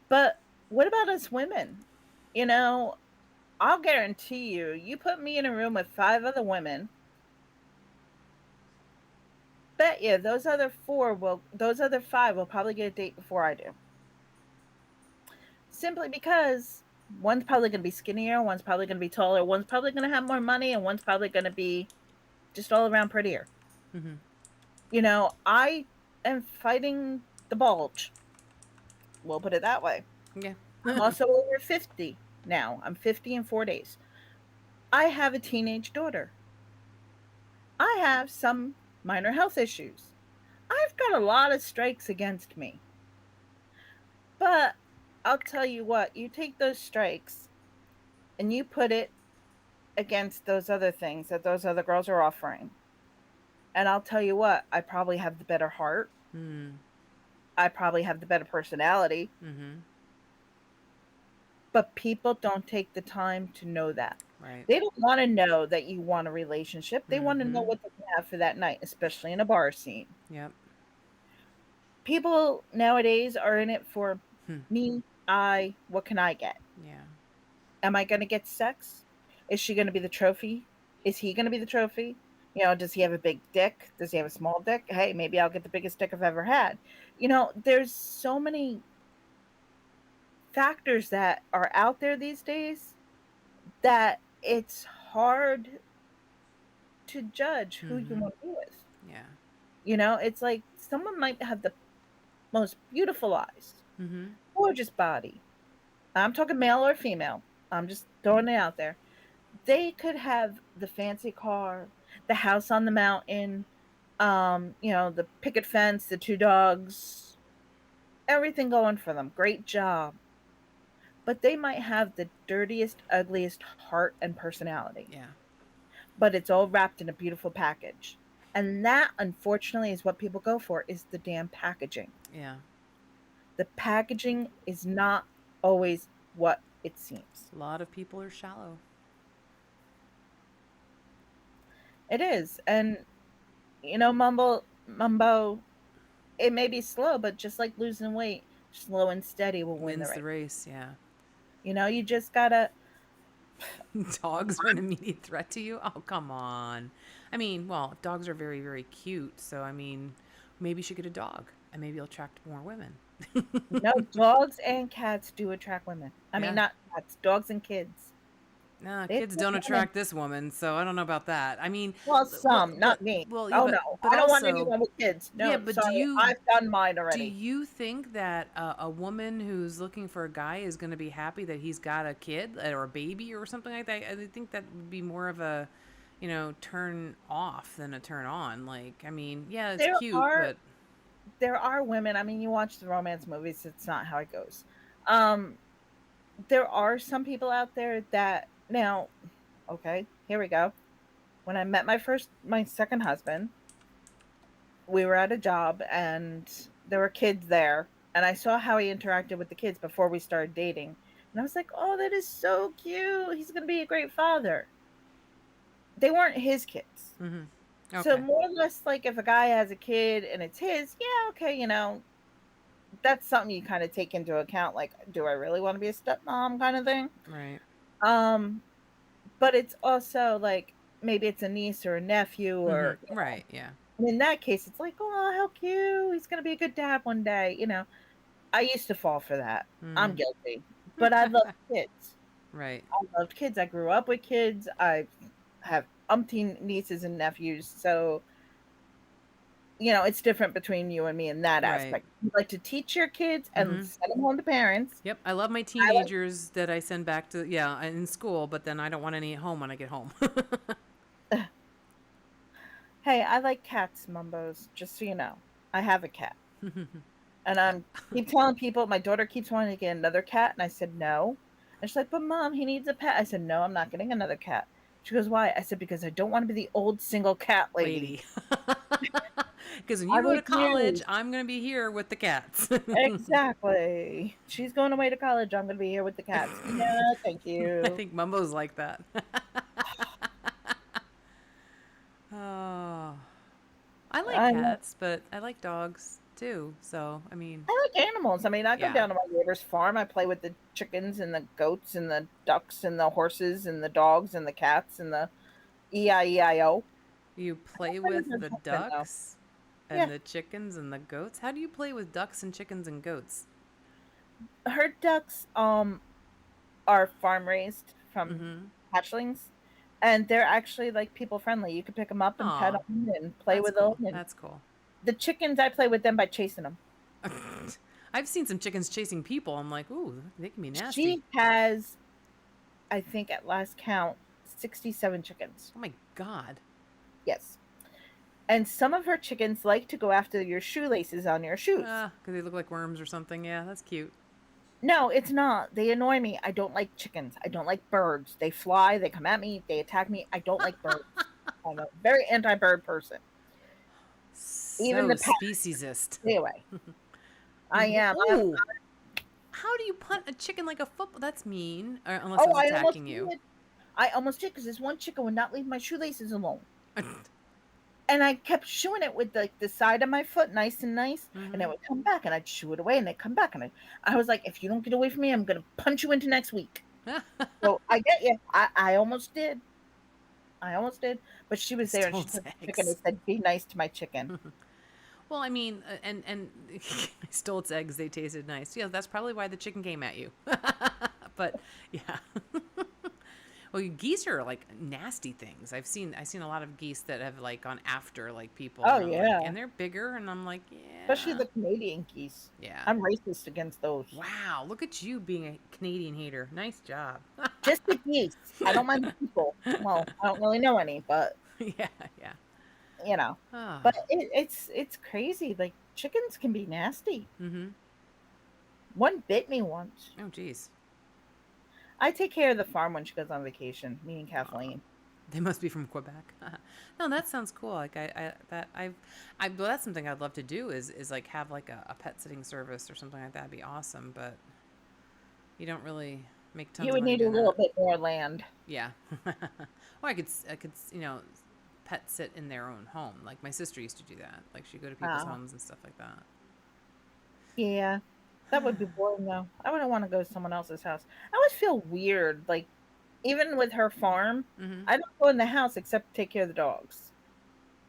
But what about us women? You know, I'll guarantee you, you put me in a room with five other women, bet you those other five will probably get a date before I do. Simply because one's probably going to be skinnier, one's probably going to be taller, one's probably going to have more money, and one's probably going to be just all around prettier. Mhm. I am fighting the bulge. We'll put it that way. Yeah. I'm also over 50 now. I'm 50 in 4 days. I have a teenage daughter. I have some minor health issues. I've got a lot of strikes against me. But I'll tell you what, you take those strikes and you put it against those other things that those other girls are offering. And I'll tell you what, I probably have the better heart. Mm. I probably have the better personality. Mhm. But people don't take the time to know that. Right. They don't want to know that you want a relationship. They want to know Mhm. what they can have for that night, especially in a bar scene. Yep. People nowadays are in it for Hmm. me, what can I get? Yeah. Am I going to get sex? Is she going to be the trophy? Is he going to be the trophy? Does he have a big dick? Does he have a small dick? Hey, maybe I'll get the biggest dick I've ever had. There's so many factors that are out there these days that it's hard to judge who you Mhm. want to be with. Yeah. It's like someone might have the most beautiful eyes, Mhm. gorgeous body. I'm talking male or female. I'm just throwing it out there. They could have the fancy car, the house on the mountain, the picket fence, the two dogs, everything going for them. Great job. But they might have the dirtiest, ugliest heart and personality. Yeah. But it's all wrapped in a beautiful package. And that, unfortunately, is what people go for, is the damn packaging. Yeah. The packaging is not always what it seems. A lot of people are shallow. It is. And mumbo, it may be slow, but just like losing weight, slow and steady will win the Wins the race. race, yeah. You just gotta. Dogs are an immediate threat to you? Oh, come on. I mean, well, dogs are very, very cute. So, I mean, maybe you should get a dog and maybe you'll attract more women. No, dogs and cats do attract women. I mean, Yeah. not cats, dogs and kids. Nah, They kids attract don't women. attract this woman, so I don't know about that. I mean, Well, well, some, not me. yeah, Oh no, but I don't want also, anyone with kids. yeah, No, but sorry, I've done mine do already. you think that a woman who's looking for a guy is going to be happy that he's got a kid or a baby or something like that? I think that would be more of a, turn off than a turn on. Like, I mean, yeah, it's There cute, are but there are women. I mean, you watch the romance movies; it's not how it goes. Um, there are some people out there that now. Okay, here we go. When I met my second husband, we were at a job and there were kids there, and I saw how he interacted with the kids before we started dating, and I was like, "Oh, that is so cute. He's gonna be a great father." They weren't his kids. So okay, more or less, like if a guy has a kid and it's his, yeah, okay, that's something you kind of take into account. Like, do I really want to be a stepmom kind of thing? right. Um, but it's also like maybe it's a niece or a nephew, or Right, yeah. and in that case, it's like, oh, how cute! He's gonna be a good dad one day. I used to fall for that. I'm guilty, but I love kids. Right, I loved kids. I grew up with kids. I have umpteen nieces and nephews, so it's different between you and me in that right. aspect. You like to teach your kids and send them home to parents. Yep, I love my I like teenagers that I send back to, yeah, in school, but then I don't want any at home when I get home. Hey, I like cats, Mumbos, just so you know. I have a cat. And I'm keep telling people my daughter keeps wanting to get another cat, and I said no. And she's like, "But mom, he needs a pet." I said, "No, I'm not getting another cat." She goes, "Why?" I said, "Because I don't want to be the old single cat lady. Lady. Because when you I'm go to college, refused." I'm going to be here with the cats. Exactly. She's going away to college. I'm going to be here with the cats. No, thank I you. think Mumbo's like that. Oh, I like I know. cats, but I like dogs too. So, I mean, I like animals. I mean, I go yeah. down to my neighbor's farm. I play with the chickens and the goats and the ducks and the horses and the dogs and the cats and the EIEIO. You I play play with with my the husband though. ducks Yeah, and the chickens and the goats. How do you play with ducks and chickens and goats? her ducks are farm raised from Mm-hmm. hatchlings, and they're actually like people friendly. You can pick them up and pet Aw, them and play that's with them. cool. And That's cool. the chickens, I play with them by chasing them. I've seen some chickens chasing people. I'm like, ooh, they can be nasty. She has, I think, at last count, 67 chickens. Oh my god. Yes. And some of her chickens like to go after your shoelaces on your shoes. Ah, because they look like worms or something. Yeah, that's cute. No, it's not. They annoy me. I don't like chickens. I don't like birds. They fly, they come at me, they attack me. I don't like birds. I'm a very anti bird person. Even So the pet, speciesist. stay away. I am. Ooh, how do you punt a chicken like a football? That's mean. Or unless it Oh, was I almost attacking you. did. I almost did because this one chicken would not leave my shoelaces alone. And I kept shooing it with the side of my foot, nice and nice, and it Mm-hmm. would come back, and I'd shoo it away, and it'd come back, and I was like, if you don't get away from me, I'm gonna punch you into next week. So I get you. I almost did. I almost did, but she was there, and Stole she its took the chicken and eggs. said, "Be nice to my chicken." Well, I mean, and I stole its eggs. They tasted nice. Yeah, that's probably why the chicken came at you. But yeah. Well, geese are like nasty things. I've seen a lot of geese that have like gone after like people, Oh and I'm like, yeah, and they're bigger, and I'm like, especially yeah, the Canadian geese. yeah. I'm racist against those. Wow, look at you being a Canadian hater. Nice job. Just the geese. I don't mind the people. Well, I don't really know any, but Yeah, yeah. you know. Ah, But it's crazy. Like chickens can be nasty. mm-hmm. One bit me once. Oh, geez. I take care of the farm when she goes on vacation, me and Kathleen. They must be from Quebec. No, that sounds cool. Like well, that's something I'd love to do is like have like a pet sitting service or something like that. Would be awesome, but you don't really make tons You of would money need a doing little that. bit more land. Yeah. Or I could, pet sit in their own home. Like my sister used to do that. Like she'd go to people's Oh, homes and stuff like that. yeah. That would be boring though. I wouldn't want to go to someone else's house. I always feel weird. Like even with her farm, Mm-hmm. I don't go in the house except to take care of the dogs.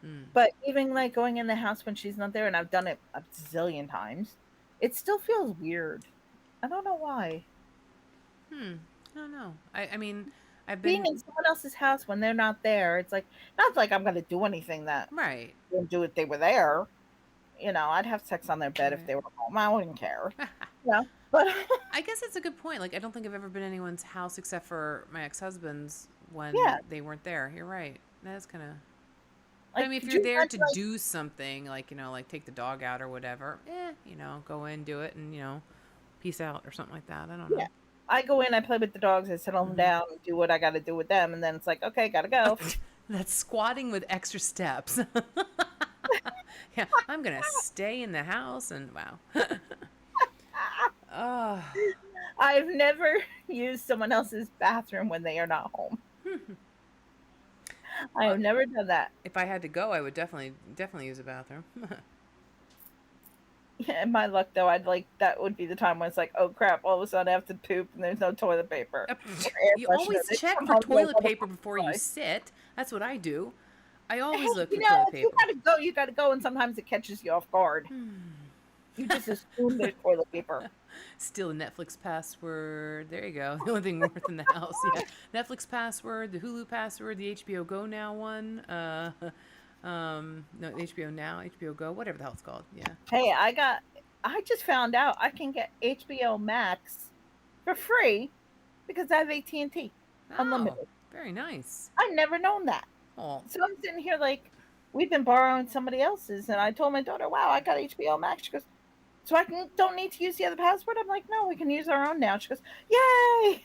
Mm. But even like going in the house when she's not there, and I've done it a zillion times, it still feels weird. I don't know why. Hmm. I don't know. I mean, I've Being been in someone else's house when they're not there, it's like not like I'm gonna do anything that right. I wouldn't do if they were there. I'd have sex on their bed if Right. they were home. I wouldn't care. Yeah. But I guess that's a good point. Like, I don't think I've ever been in anyone's house except for my ex husband's yeah, when they weren't there. You're right. That is kind of. But I like mean, if could you're you there imagine to like do something, like, like take the dog out or whatever, go in, do it, and, peace out or something like that. I don't yeah. know. I go in, I play with the dogs, I settle them Hmm. down, do what I gotta do with them, and then it's like, okay, gotta go. That's squatting with extra steps. Yeah, I'm going to stay in the house and wow. Oh, I've never used someone else's bathroom when they are not home. I well, have never done that. if I had to go, I would definitely use a bathroom. Yeah, in my luck though, I'd like that would be the time when it's like, oh crap, all of a sudden I have to poop and there's no toilet paper or air You freshener. always They check come for home and like, toilet what the paper fuck before was you I? sit. That's what I do. I Hey, always look for toilet if you paper. gotta go, you gotta go, and sometimes it catches you off guard. You just assume there's toilet paper. Steal a Netflix password. There you go. The only thing worth in the house. Yeah. Netflix password, the Hulu password, the HBO Go Now one. No, HBO Now, HBO Go, whatever the hell it's called. Yeah. Hey, I just found out I can get HBO Max for free because I have AT&T Oh, unlimited. very nice. I've never known that. Oh, So I'm sitting here like, we've been borrowing somebody else's, and I told my daughter, "Wow, I got HBO Max." She goes, "So I can don't need to use the other password?" I'm like, "No, we can use our own now." She goes, "Yay!"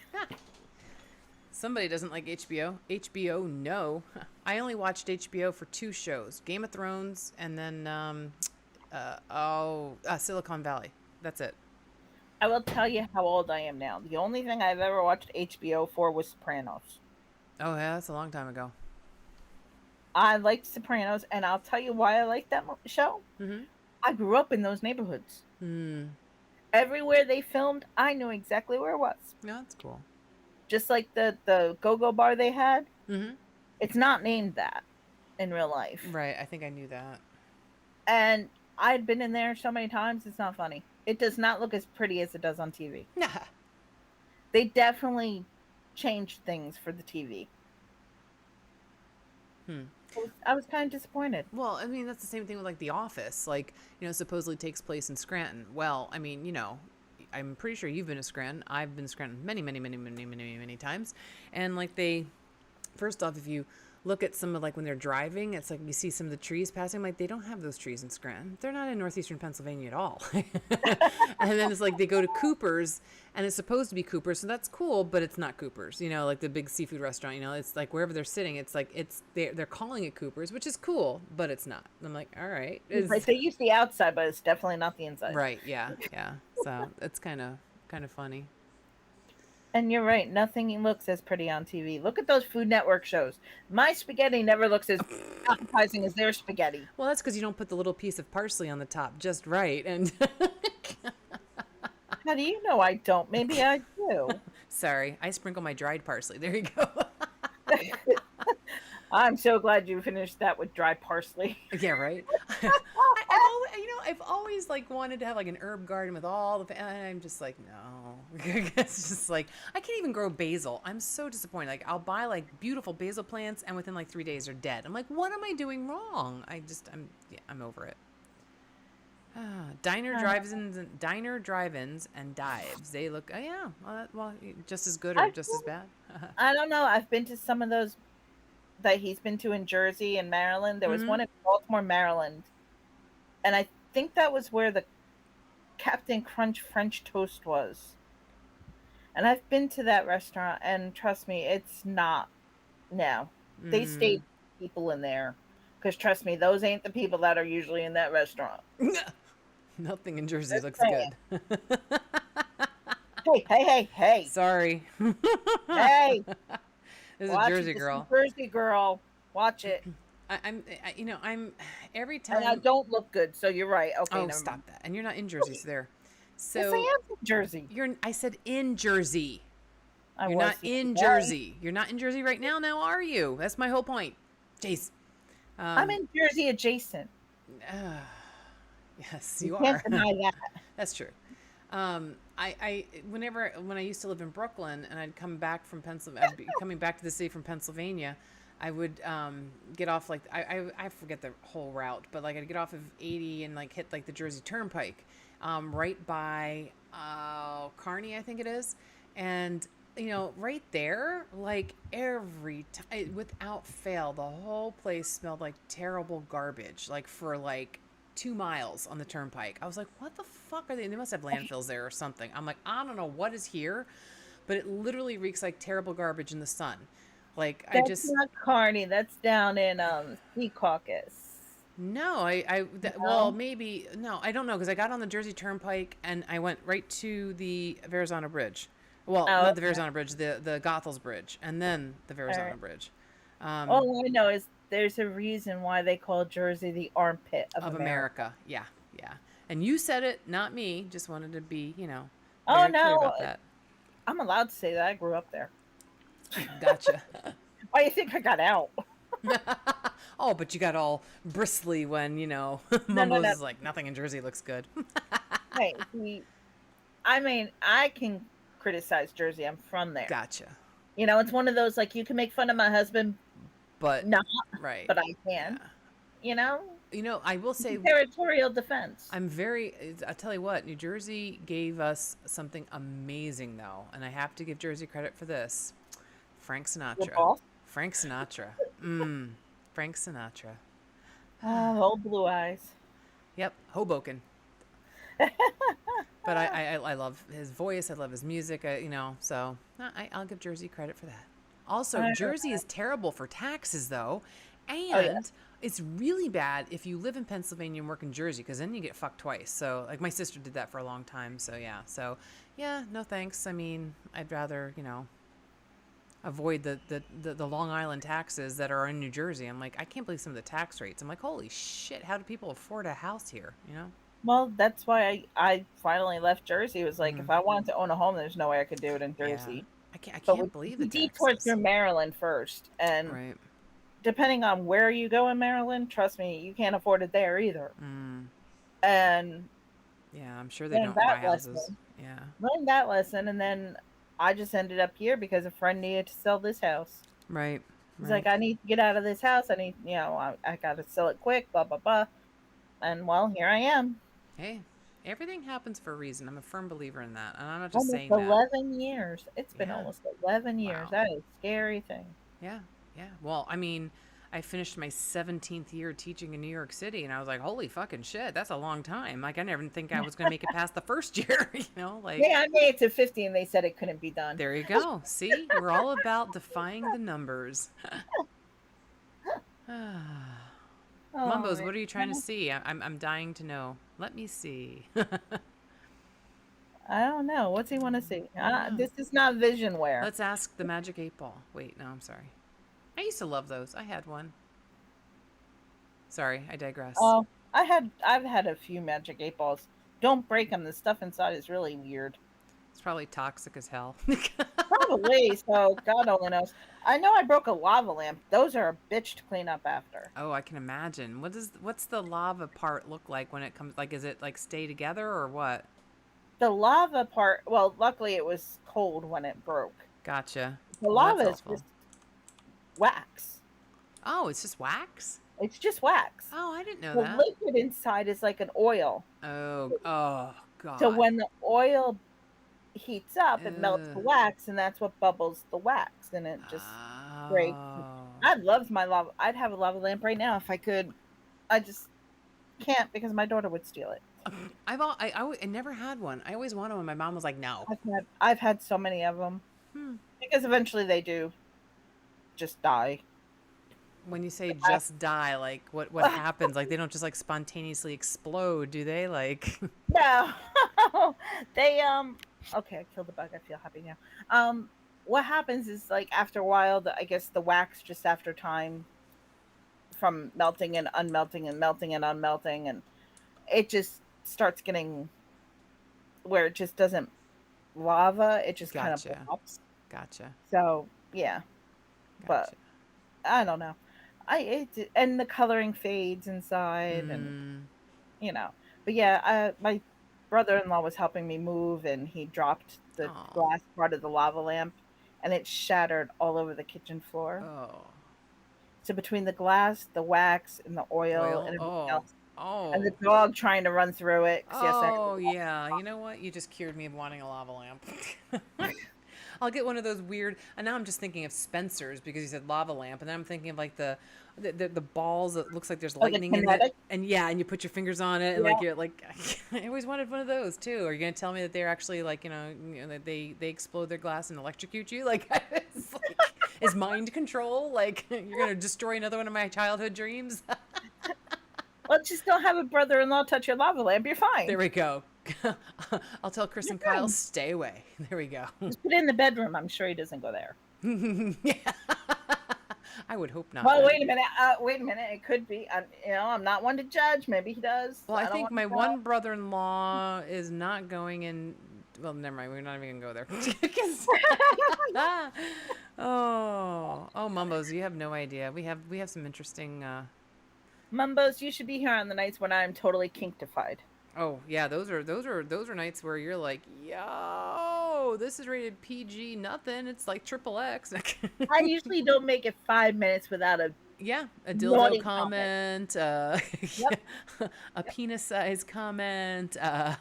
somebody doesn't like HBO. HBO, no. I only watched HBO for two shows: Game of Thrones and then Silicon Valley. That's it. I will tell you how old I am now. The only thing I've ever watched HBO for was Sopranos. Oh yeah, that's a long time ago. I liked Sopranos, and I'll tell you why I like that show. Mm-hmm. I grew up in those neighborhoods. Hmm. Everywhere they filmed, I knew exactly where it was. No, that's cool. Just like the go-go bar they had, Mm-hmm. it's not named that in real life. Right. I think I knew that. And I'd been in there so many times, it's not funny. It does not look as pretty as it does on TV. Nah. They definitely changed things for the TV. Hmm. I was kind of disappointed. Well, I mean, that's the same thing with like The Office. Like, supposedly takes place in Scranton. Well, I mean, I'm pretty sure you've been to Scranton. I've been to Scranton many, many, many, many, many, many times. And like first off, if you look at some of like when they're driving, it's like you see some of the trees passing. Like they don't have those trees in Scranton. They're not in northeastern Pennsylvania at all. And then it's like they go to Cooper's, and it's supposed to be Cooper's, so that's cool, but it's not Cooper's. Like the big seafood restaurant. It's like wherever they're sitting, it's like they're calling it Cooper's, which is cool, but it's not. I'm like, all right, It's like they use the outside, but it's definitely not the inside. right, yeah, yeah. So it's kind of funny. And you're right, nothing looks as pretty on TV. Look at those Food Network shows. My spaghetti never looks as appetizing as their spaghetti. Well, that's because you don't put the little piece of parsley on the top just right, and How do you know I don't? Maybe I do. sorry, I sprinkle my dried parsley. There you go. I'm so glad you finished that with dry parsley. Yeah, right. I've always like wanted to have like an herb garden with all the. And I'm just like, no. It's just like I can't even grow basil. I'm so disappointed. Like I'll buy like beautiful basil plants, and within like 3 days they're dead. I'm like, what am I doing wrong? I'm over it. Diner drive-ins, and dives. They look. Oh yeah. Well, just as good or I've just as bad. I don't know. I've been to some of those that he's been to in Jersey and Maryland. There was Hmm. one in Baltimore, Maryland, and I think that was where the Captain Crunch French toast was. And I've been to that restaurant, and trust me, it's not. No, They stayed people in there. Because trust me, those ain't the people that are usually in that restaurant. Nothing in Jersey Just looks saying. good. Hey, hey, hey, hey, Sorry. This hey. is a Watch it. Jersey This is girl. Jersey girl. Watch it. I'm every And I time. don't look good, so you're right. Okay, Oh, never mind. stop that. And you're not in Jersey, so there. Yes, I So am from Jersey. I said in Jersey. I You're was not the in other day. Jersey. You're not in Jersey right now, are you? That's my whole point. Jace. I'm Um, in Jersey adjacent. yes, You you can't are. deny that. That's true. When I used to live in Brooklyn and I'd come back from Pennsylvania, I'd be coming back to the city from Pennsylvania. I would get off like I forget the whole route, but like I'd get off of 80 and like hit like the Jersey Turnpike, right by Kearney, I think it is, and right there, like every time, without fail, the whole place smelled like terrible garbage, like for like 2 miles on the turnpike. I was like, what the fuck are they? They must have landfills there or something. I'm like, I don't know what is here, but it literally reeks like terrible garbage in the sun. Like I That's just not Carney. That's down in Sea Caucus. no, well No. maybe no, I don't know because I got on the Jersey Turnpike and I went right to the Verrazano Bridge. Well, Oh, not the okay. Verrazano Bridge, the Goethals Bridge, and then the All right. Verrazano Bridge. Um, All I know is there's a reason why they call Jersey the armpit of of America. America, yeah, yeah. And you said it, not me. Just wanted to be, Oh very clear no, about that. I'm allowed to say that I grew up there. Gotcha. Why do you think I got out? Oh, but you got all bristly when, No, no, Mumbo's no. is like, nothing in Jersey looks good. Hey, see, I mean, I can criticize Jersey. I'm from there. Gotcha. It's one of those like you can make fun of my husband, But, not, right. but I can. Yeah. You know, I will it's say, territorial defense. I tell you what, New Jersey gave us something amazing, though. And I have to give Jersey credit for this. Frank Your Sinatra. boss. Frank Sinatra. Mmm. Frank Sinatra. Old blue eyes. Yep. Hoboken. But I love his voice. I love his music. So I'll give Jersey credit for that. Also, I Jersey is terrible for taxes, though. Oh And yes. it's really bad if you live in Pennsylvania and work in Jersey, because then you get fucked twice. So, like, my sister did that for a long time. So, yeah. So, yeah, no thanks. I mean, I'd rather, avoid the Long Island taxes that are in New Jersey. I'm like, I can't believe some of the tax rates. I'm like, holy shit, how do people afford a house here? Well, that's why I finally left Jersey. It was like Mm-hmm. if I wanted to own a home, there's no way I could do it in Yeah. Jersey. I But can't believe the we detoured taxes. through Maryland first, and Right. depending on where you go in Maryland, trust me, you can't afford it there either. Mm. And Yeah, I'm sure they learned don't buy that houses. lesson. Yeah. Learned that lesson, and then I just ended up here because a friend needed to sell this house. Right. He's Right. like, I need to get out of this house. I need, I got to sell it quick, blah, blah, blah. And well, here I am. Hey, everything happens for a reason. I'm a firm believer in that. And I'm not just Almost saying that. 11 years. It's been Yeah. almost 11 years. Wow. That is a scary thing. Yeah. Yeah. Well, I mean, I finished my 17th year teaching in New York City, and I was like, holy fucking shit, that's a long time. Like, I never think I was going to make it past the first year, like, Yeah, I made it to 50 and they said it couldn't be done. there you go. See, we're all about defying the numbers. Oh, Mumbos, what are you trying to man. see? I'm dying to know. Let me see. I don't know. What's he want to see? I don't know. This is not visionware. Let's ask the magic 8 ball. Wait, no, I'm sorry. I used to love those. I had one. Sorry, I digress. Oh, I've had a few magic 8 balls. Don't break them. The stuff inside is really weird. It's probably toxic as hell. Probably. So God only knows. I know I broke a lava lamp. Those are a bitch to clean up after. Oh, I can imagine. What's the lava part look like when it comes? Like, is it like stay together or what? The lava part. Well, luckily it was cold when it broke. Gotcha. The Well, that's lava is helpful. just wax. Oh, it's just wax? It's just wax. Oh, I didn't know The that. liquid inside is like an oil. Oh, So God. when the oil heats up, it melts Ugh. the wax, and that's what bubbles the wax, and it just breaks. Oh. I loved my lava. I'd have a lava lamp right now if I could. I just can't because my daughter would steal it. I never had one. I always wanted one. My mom was like, no. I've had so many of them Hmm. because eventually they do just die. When you say just die, like what happens? Like they don't just like spontaneously explode, do they? Like No, they Okay, I killed the bug. I feel happy now. What happens is like after a while, I guess the wax just after time from melting and unmelting and melting and unmelting, and it just starts getting where it just doesn't lava. It just kind of gotcha. pops. Gotcha. So yeah, but Gotcha. I don't know. And the coloring fades inside, and Mm. you know. But yeah, my brother-in-law was helping me move, and he dropped the Oh. glass part of the lava lamp, and it shattered all over the kitchen floor. Oh. So between the glass, the wax, and the oil, Oil. and everything Oh. else, and the Oh. dog trying to run through it, 'cause yes, I have Oh yeah. You know what? You just cured me of wanting a lava lamp. I'll get one of those weird. And now I'm just thinking of Spencer's because you said lava lamp, and then I'm thinking of like the balls that looks like there's oh, the lightning in it, kinetic. and yeah, and you put your fingers on it, and like Yeah. you're like, I always wanted one of those too. Are you gonna tell me that they're actually like that they explode their glass and electrocute you? Like, it's like is mind control like you're gonna destroy another one of my childhood dreams? Well, just don't have a brother-in-law touch your lava lamp. You're fine. There we go. I'll tell Chris You're and Kyle fine. stay away. There we go. Just put it in the bedroom. I'm sure he doesn't go there. Yeah. I would hope not, Well, but wait a minute. Wait a minute. It could be. I'm not one to judge. Maybe he does. well, I I don't think want my to know. one brother-in-law is not going in. Well, never mind. We're not even gonna go there. 'Cause- oh, Mumbos, you have no idea. We have some interesting. Mumbos, you should be here on the nights when I'm totally kinktified. Oh yeah, those are nights where you're like, yo, this is rated PG nothing. It's like triple X. I usually don't make it 5 minutes without a Yeah, a dildo naughty comment. comment, Yep. a Yep. penis size comment, Well,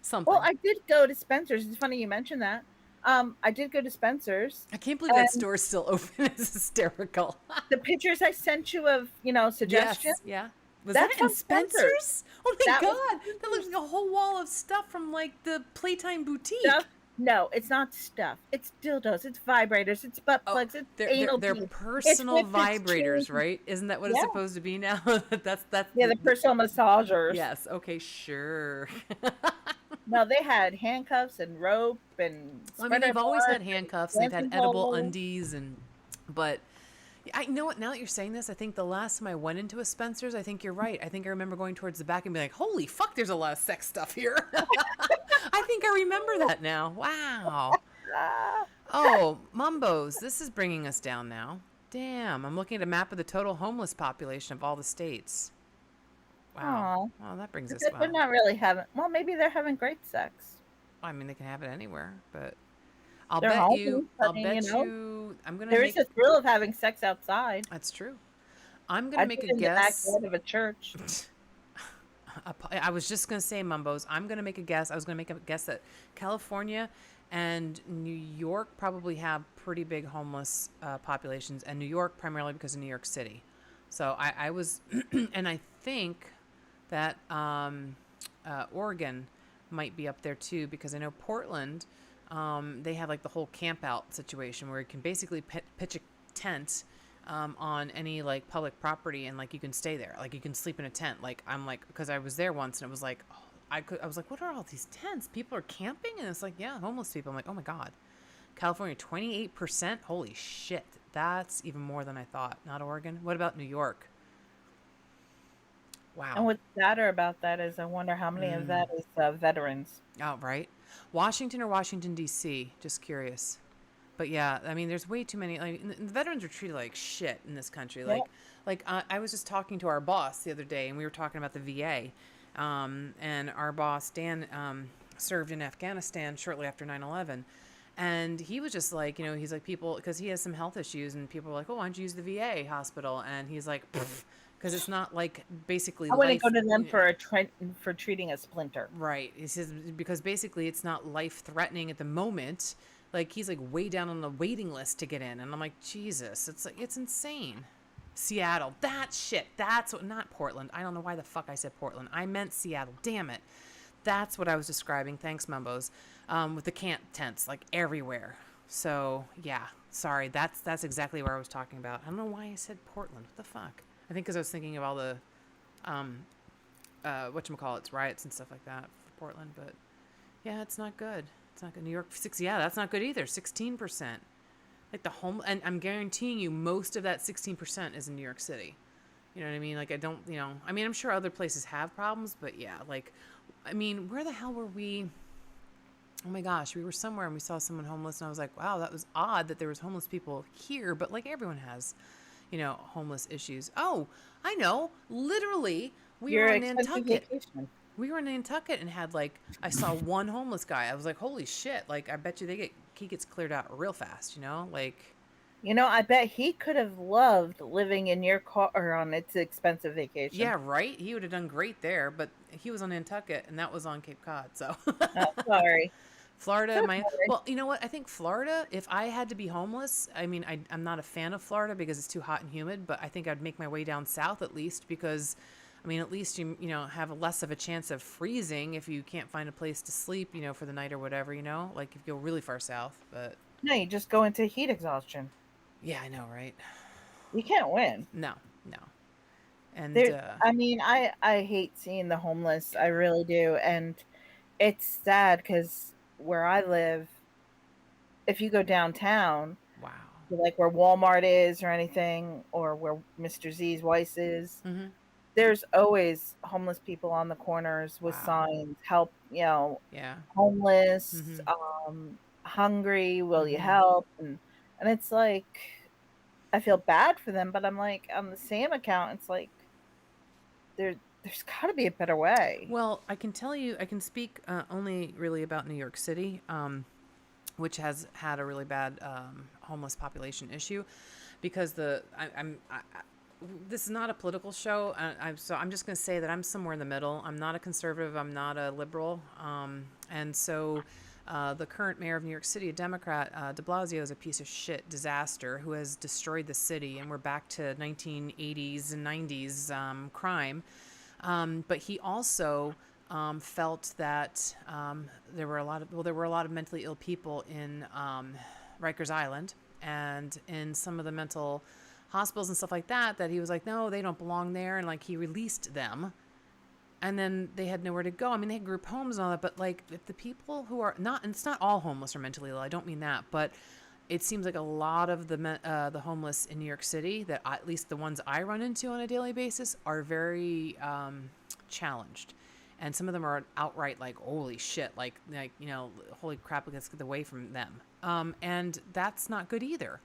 something. I did go to Spencer's. It's funny you mentioned that. I did go to Spencer's, I can't believe that and store is still open. It's hysterical. the pictures I sent you of, suggestions, Yes, yeah. Was that that's in from Spencer's. Spencer's? Oh my That was God, that looks like a whole wall of stuff from like the Playtime stuff. boutique. No, it's not stuff. It's dildos. It's vibrators. It's butt Oh, plugs. It's they're anal they're beads. It's personal whips. It's chains. vibrators, right? Isn't that what it's Yeah, supposed to be now? That's yeah. The personal massagers. yes. Okay, sure. No, they had handcuffs and rope and I mean, spreader they've always boards had and handcuffs and they've had dancing edible poles. undies but I you know what, now that you're saying this, I think the last time I went into a Spencer's, I think you're right. I think I remember going towards the back and being like, holy fuck, there's a lot of sex stuff here. I think I remember that now. Wow. Ah, Oh, Mumbos, this is bringing us down now. Damn, I'm looking at a map of the total homeless population of all the states. Wow. aw. Well, that brings us, Except they're well, not really having. Well, maybe they're having great sex. I mean, they can have it anywhere, but They're home. I I'll mean, bet you, I'm going to there is make, a thrill of having sex outside. that's true. I'm going I to did make a it in the guess. backyard of a church. I was just going to say, Mumbos. I'm going to make a guess. I was going to make a guess that California and New York probably have pretty big homeless populations, and New York primarily because of New York City. So I was, and I think that Oregon might be up there too because I know Portland, they have like the whole camp out situation where you can basically pitch a tent on any like public property and like you can stay there, like you can sleep in a tent. Like I'm like, because I was there once and it was like, oh, I was like, what are all these tents? People are camping, and it's like, yeah, homeless people. I'm like, oh my god, California 28%. Holy shit, that's even more than I thought. Not Oregon. What about New York? And Wow. what's sadder about that is I wonder how many of that is veterans. Oh, right. Washington or Washington D.C. Just curious. But yeah, I mean, there's way too many. Like the veterans are treated like shit in this country. Yeah. Like I was just talking to our boss the other day, and we were talking about the VA, and our boss Dan served in Afghanistan shortly after 9/11, and he was just like, he's like people because he has some health issues, and people are like, oh, why don't you use the VA hospital? And he's like, because it's not like basically I wouldn't life. go to them for treating a splinter. Right. He says because basically it's not life threatening at the moment. Like he's like way down on the waiting list to get in, and I'm like, Jesus, it's like it's insane. Seattle, that shit. That's what, not Portland. I don't know why the fuck I said Portland. I meant Seattle. Damn it. That's what I was describing. Thanks, Mumbos. With the camp tents like everywhere. So yeah, Sorry, that's exactly where I was talking about. I don't know why I said Portland. What the fuck? I think because I was thinking of all the um whatchamacallits, riots and stuff like that for Portland. But yeah, it's not good. It's not good. New York 6. Yeah, that's not good either. 16%. Like the home, and I'm guaranteeing you, most of that 16% is in New York City. You know what I mean? Like I don't, I mean, I'm sure other places have problems, but yeah, like, I mean, where the hell were we? Oh my gosh, we were somewhere and we saw someone homeless, and I was like, wow, that was odd that there was homeless people here, but like everyone has, homeless issues. Oh, I know. Literally, we were Your on expensive Nantucket. vacation. We were in Nantucket and had like I saw one homeless guy. I was like, holy shit! Like I bet you he gets cleared out real fast. Like I bet he could have loved living in your car or on its expensive vacation. yeah, right. He would have done great there, but he was on Nantucket and that was on Cape Cod. So Oh, sorry. Florida, So my sorry. well, you know what? I think Florida. If I had to be homeless, I mean, I'm not a fan of Florida because it's too hot and humid. But I think I'd make my way down south at least because, I mean, at least you have less of a chance of freezing if you can't find a place to sleep, for the night or whatever. Like if you go really far south. But No, you just go into heat exhaustion. yeah, I know, right? You can't win. No, no, and There I mean, I hate seeing the homeless. I yeah, really do. And it's sad cuz where I live, if you go downtown, wow. like where Walmart is or anything, or where Mr. Z's Weiss is, Mm-hmm. there's always homeless people on the corners with Wow. signs, help, Yeah. homeless, Mm-hmm. hungry, will you Mm-hmm. help? And it's like I feel bad for them, but I'm like on the same account, it's like there's got to be a better way. Well, I can tell you, I can speak only really about New York City, which has had a really bad homeless population issue, because this is not a political show. So I'm just going to say that I'm somewhere in the middle. I'm not a conservative. I'm not a liberal. And so the current mayor of New York City, a Democrat, de Blasio, is a piece of shit disaster who has destroyed the city. And we're back to 1980s and 90s crime. But he also felt that there were a lot of mentally ill people in Rikers Island and in some of the mental hospitals and stuff like that. That he was like, no, they don't belong there, and like he released them. And then they had nowhere to go. I mean, they had group homes and all that, but like if the people who are not, and it's not all homeless are mentally ill. I don't mean that, but it seems like a lot of the homeless in New York City, that at least the ones I run into on a daily basis, are very challenged, and some of them are outright like, holy shit, like holy crap, let's get away from them. And that's not good either.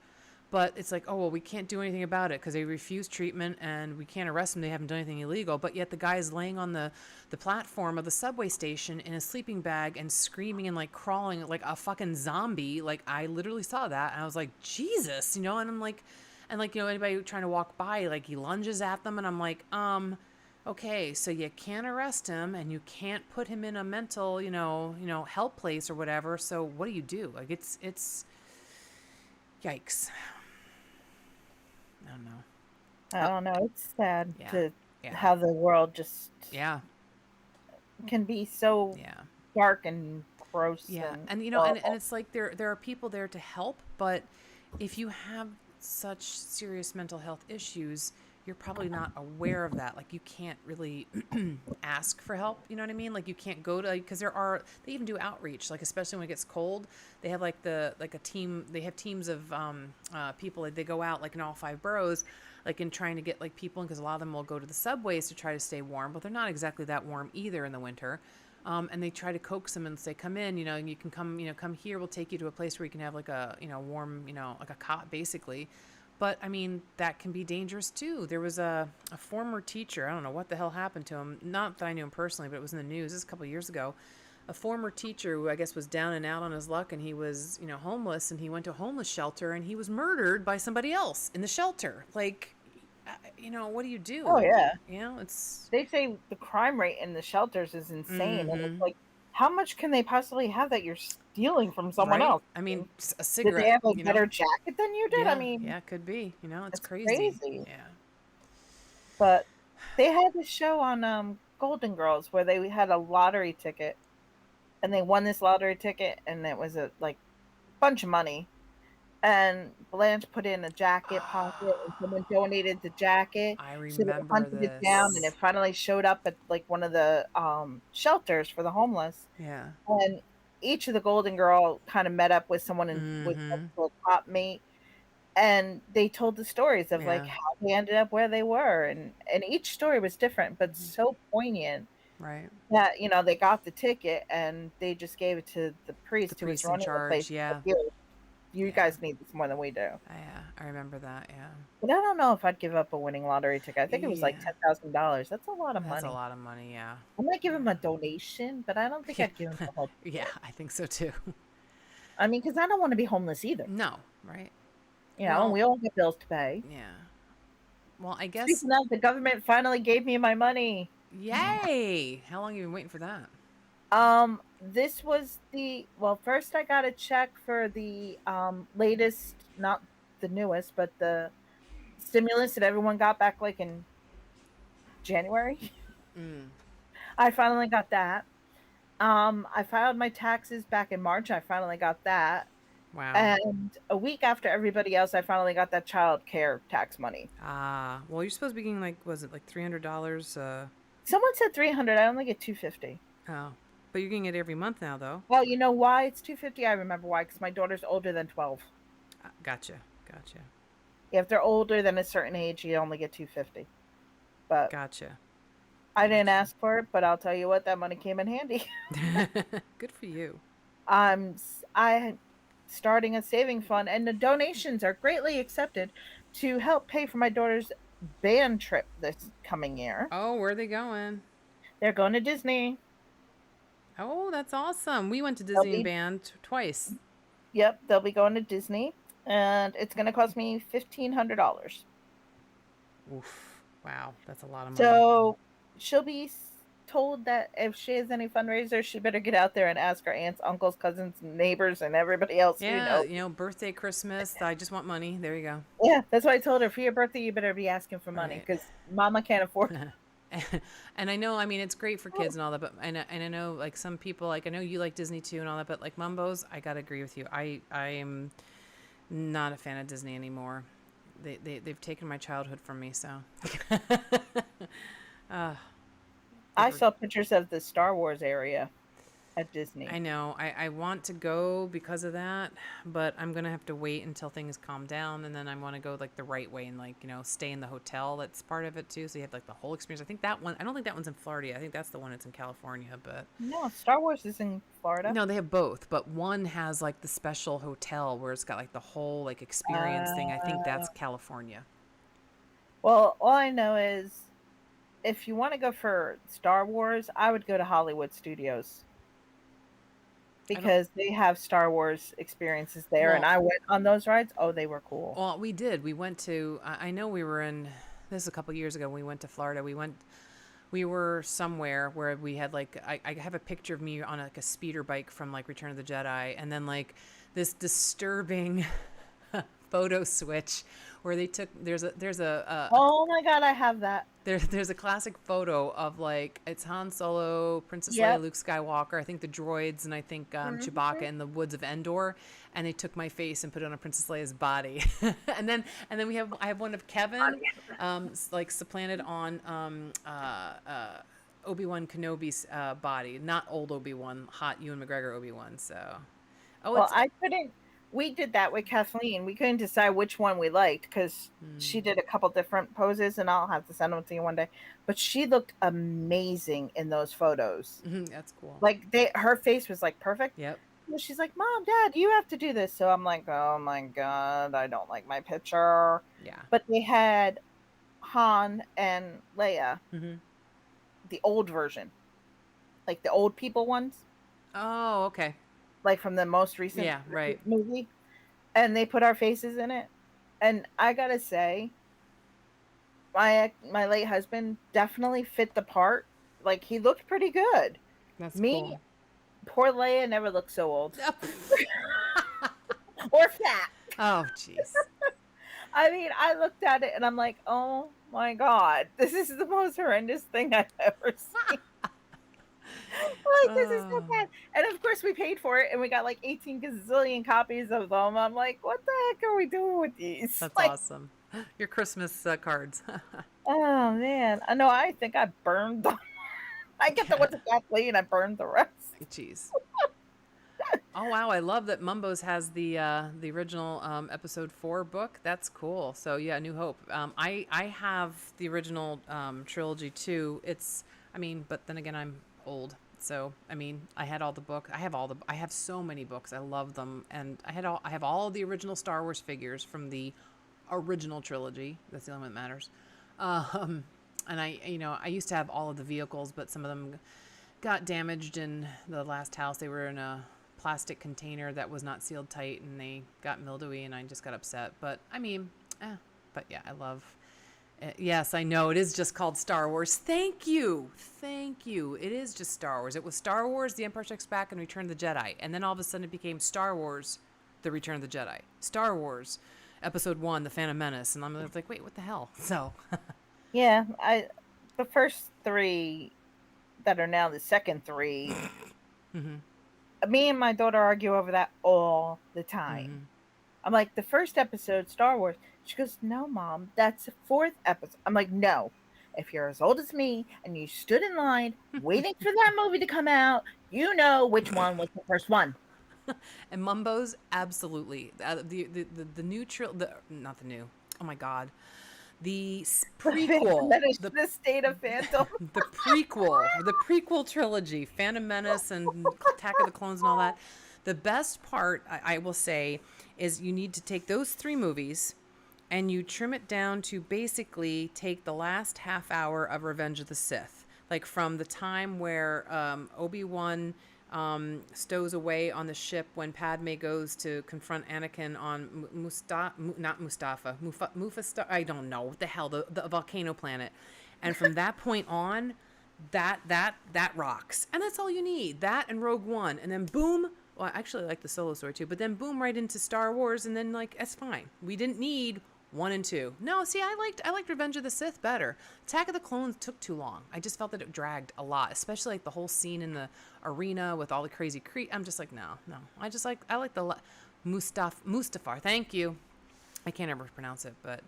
But it's like, oh well, we can't do anything about it because they refuse treatment, and we can't arrest them. They haven't done anything illegal. But yet the guy is laying on the platform of the subway station in a sleeping bag and screaming and like crawling like a fucking zombie. Like I literally saw that, and I was like, Jesus, And I'm like, and like anybody trying to walk by, like he lunges at them, and I'm like, okay, so you can't arrest him and you can't put him in a mental, help place or whatever. So what do you do? Like it's yikes. I don't know. I Oh, don't know. It's sad yeah. to Yeah. how the world just Yeah. can be so Yeah. dark and gross Yeah. and And and horrible. it's like there are people there to help, but if you have such serious mental health issues, you're probably not aware of that. Like you can't really ask for help, you know what I mean? Like you can't go to, because they even do outreach, like especially when it gets cold. They have like a team, they have teams of people, like they go out like in all 5 boroughs, like in trying to get like people in, because a lot of them will go to the subways to try to stay warm, but they're not exactly that warm either in the winter. And they try to coax them and say, come in, and you can come, come here. We'll take you to a place where you can have like a, warm, like a cot basically. But I mean, that can be dangerous too. There was a former teacher. I don't know what the hell happened to him. Not that I knew him personally, but it was in the news. This was a couple of years ago. A former teacher who I guess was down and out on his luck, and he was, homeless, and he went to a homeless shelter, and he was murdered by somebody else in the shelter. Like, what do you Oh do? yeah. It's They say the crime rate in the shelters is insane, and it's mm-hmm. like, how much can they possibly have that you're stealing from someone Right? else? I I mean, mean, a did they cigarette, have a better jacket than you did? I Yeah, mean, yeah, could be. It's it's crazy. crazy. Yeah. But they had this show on Golden Girls where they had a lottery ticket and they won this lottery ticket and it was a like bunch of money and Blanche put in a jacket pocket, and someone donated the jacket, I so they remember hunted it down, and it this. finally showed up at, like, one of the, shelters for the homeless, Yeah. and each of the Golden Girl kinda met up with someone in with Mm-hmm. a top mate, and they told the stories of, like, Yeah. how they ended up where they were, and each story was different, but Mhm. so poignant Right. that, they got the ticket, and they just gave it to the The priest who was priest in running the place, charge. like, Yeah. "Here, you Yeah. guys need this more than we do." Yeah. I remember that. Yeah. But I don't know if I'd give up a winning lottery ticket. I think it was like Yeah. $10,000. That's a lot of That's a money. lot of money. Yeah. I might give him Yeah. a donation, but I don't think I'd give him Yeah. the whole Yeah. ticket. I think so too. I mean, because I don't wanna be homeless either, No. Right. and Well, we all get bills to pay. yeah. Well, I guess. Speaking of, the government finally gave me my money. Yay! How long have you been waiting for that? This was first I got a check for the, latest, not the newest, but the stimulus that everyone got back, like, in January. Mm. I finally got that. I filed my taxes back in March. I finally got that. Wow. And a week after everybody else, I finally got that child care tax money. Ah. Well, you're supposed to be getting like, was it like $300? Someone said 300. I only get 250. Oh. But you're getting it every month now, though. Well, you know why it's 250? I remember why, because my daughter's older than 12. Gotcha. Gotcha. If they're older than a certain age, you only get 250. But Gotcha. I didn't Gotcha. ask for it, but I'll tell you what, that money came in handy. Good for you. I starting a saving fund, and the donations are greatly accepted to help pay for my daughter's band trip this coming year. Oh, where are they going? They're going to Disney. Oh, that's awesome. We went to They'll Disney and be Band twice. Yep, they'll be going to Disney, and it's going to cost me $1,500. Oof. Wow. That's a lot of money. So she'll be told that if she has any fundraisers, she better get out there and ask her aunts, uncles, cousins, neighbors, and everybody else who Yeah. knows. Birthday, Christmas. I just want money. There you go. Yeah, that's why I told her for your birthday, you better be asking for money Right. because Mama can't afford. And I know, I mean, it's great for kids and all that, but and I know, like some people, like I know you like Disney too and all that, but like Mumbo's, I gotta agree with you. I am not a fan of Disney anymore. They've taken my childhood from me. So, uh, they I were. saw pictures of the Star Wars area at I Disney. know. I want to go because of that, but I'm gonna have to wait until things calm down, and then I want to go like the right way and like stay in the hotel. That's part of it too. So you have like the whole experience. I think that one. I don't think that one's in Florida. I think that's the one that's in California. But No, Star Wars is in Florida. no, they have both. But one has like the special hotel where it's got like the whole like experience thing. I think Uh, that's California. well, all I know is if you want to go for Star Wars, I would go to Hollywood Studios I don't. because they have Star Wars experiences there, and Well, I went on those rides. Oh, they were cool. well, we did. We went to. I know we were in. This is a couple years ago. We went to Florida. We were somewhere where we had like I have a picture of me on like a speeder bike from like Return of the Jedi, and then like this disturbing photo switch where they took Oh my God, I have that. there's a classic photo of like it's Han Solo, Princess Leia, Yep. Luke Skywalker, I think the droids, and I think Chewbacca Mhm. in the woods of Endor, and they took my face and put it on Princess Leia's body, and then I have one of Kevin, like supplanted on Obi-Wan Kenobi's body, not old Obi-Wan, hot Ewan McGregor Obi-Wan. So, oh, Well, it's I couldn't. We did that with Kathleen. We couldn't decide which one we liked because she mm, did a couple different poses, and I'll have to send them to you one day. But she looked amazing in those photos. that's cool. Like her face was like perfect. Yep. So she's like, "Mom, Dad, you have to do this." So I'm like, "Oh my God, I don't like my picture." Yeah. But they had Han and Leia, Hmm. the old version, like the old people ones, Oh, okay. like from the most recent Yeah. Right. movie, and they put our faces in it. And I gotta say, my late husband definitely fit the part. Like he looked pretty good. That's Me, cool. poor Leia never looked so old or fat. Oh, jeez. I mean, I looked at it and I'm like, oh my God, this is the most horrendous thing I've ever seen. Like, this is so Oh, bad. And of course, we paid for it, and we got like 18 gazillion copies of them. I'm like, what the heck are we doing with these? that's Like, awesome. Your Christmas cards. oh man, I know. I think I burned them. I get the ones at Kathleen. I burned the rest. Jeez. Oh wow, I love that Mumbo's has the original episode 4 book. That's cool. So yeah, New Hope. I have the original trilogy too. It's I mean, but then again, I'm old. So I mean, I had all the book. I have so many books. I love them, and I have all the original Star Wars figures from the original trilogy. That's the only one that matters. Um, and I used to have all of the vehicles, but some of them got damaged in the last house. They were in a plastic container that was not sealed tight, and they got mildewy, and I just got upset. But I mean, but yeah, I love. Yes, I know it is just called Star Wars. Thank you, thank you. It is just Star Wars. It was Star Wars: The Empire Strikes Back and Return of the Jedi, and then all of a sudden it became Star Wars: The Return of the Jedi, Star Wars, Episode 1: The Phantom Menace, and I'm like, wait, what the hell? So, Yeah, the first three that are now the second three. Me and my daughter argue over that all the time. I'm like, the first episode, Star Wars. She goes, no, Mom, that's the fourth episode. I'm like, no. If you're as old as me and you stood in line waiting for that movie to come out, you know which one was the first one. and Mumbo's absolutely the new the not the new. Oh my god, the prequel, That is the state of Phantom. the prequel trilogy, Phantom Menace and Attack of the Clones and all that. The best part, I will say, is you need to take those 3 movies and you trim it down to basically take the last half hour of Revenge of the Sith, like from the time where Obi-Wan stows away on the ship when Padme goes to confront Anakin on Mufasa. I don't know what the hell, the volcano planet, and from that point on, that rocks, and that's all you need. That and Rogue One, and then boom. Well, I actually like the Solo story too, but then boom, right into Star Wars, and then like that's fine. We didn't need 1 and 2. No, see, I liked Revenge of the Sith better. Attack of the Clones took too long. I just felt that it dragged a lot, especially like the whole scene in the arena with all the crazy I'm just like, no. I like the Mustafar. Thank you. I can't ever pronounce it, but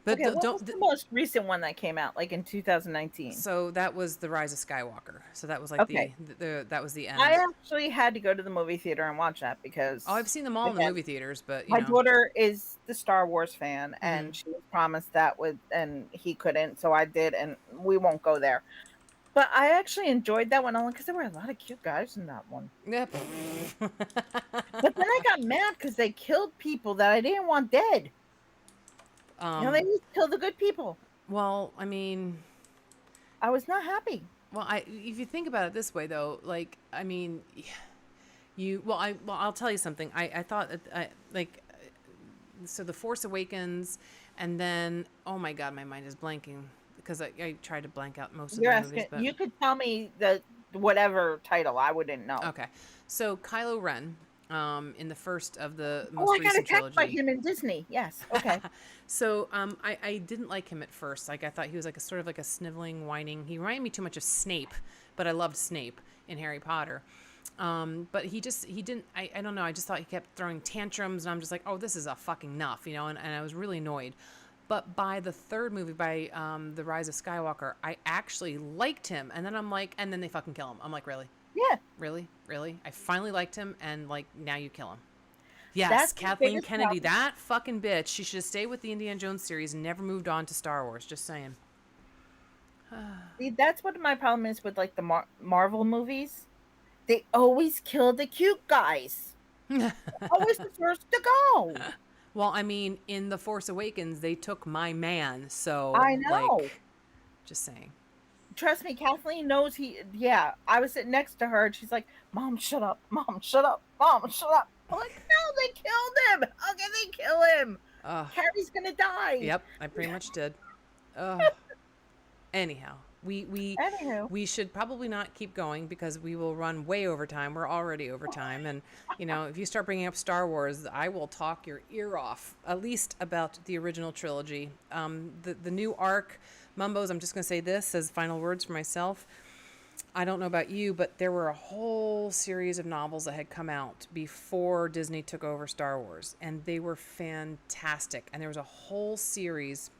Okay, what was the most recent one that came out, like in 2019? So that was The Rise of Skywalker. So that was like Okay. that was the end. I actually had to go to the movie theater and watch that because Oh, I've seen them all in the movie theaters, but my daughter is the Star Wars fan, and Mm-hmm. she was promised that and he couldn't, so I did, and we won't go there. But I actually enjoyed that one only because there were a lot of cute guys in that one. Yep. But then I got mad because they killed people that I didn't want dead. They just killed the good people. Well, I mean, I was not happy. well, if you think about it this way, though, like, I mean, I'll tell you something. I thought that so The Force Awakens, and then, oh my God, my mind is blanking because I tried to blank out most of You're the asking. movies. But You could tell me the whatever title. I wouldn't know. okay, so Kylo Ren, in the first of the Oh, most I got recent attacked by trilogy. him in Disney. Yes. Okay. So I didn't like him at first. Like I thought he was like a sort of like a sniveling, whining. He reminded me too much of Snape, but I loved Snape in Harry Potter. But he didn't. I don't know. I just thought he kept throwing tantrums, and I'm just like, oh, this is a fucking enough, and I was really annoyed. But by the third movie, by The Rise of Skywalker, I actually liked him, and then I'm like, and then they fucking kill him. I'm like, really, Yeah. really? I finally liked him, and like now you kill him. Yes, That's the Kathleen biggest Kennedy, problem. that fucking bitch. She should have stayed with the Indiana Jones series and never moved on to Star Wars. Just saying. See, that's what my problem is with like the Marvel movies. They always kill the cute guys. Always the first to go. Well, I mean, in The Force Awakens, they took my man, so I know. like, just saying. Trust me, Kathleen knows he. Yeah, I was sitting next to her, and she's like, "Mom, shut up! Mom, shut up! Mom, shut up!" I'm like, "No, they killed him! How can they kill him? Ugh. Carrie's gonna die." Yep, I pretty much did. Ugh. Anyhow, Anywho, we should probably not keep going because we will run way over time. We're already over time, and if you start bringing up Star Wars, I will talk your ear off. At least about the original trilogy. The new arc, Mumbos. I'm just gonna say this as final words for myself. I don't know about you, but there were a whole series of novels that had come out before Disney took over Star Wars, and they were fantastic. And there was a whole series.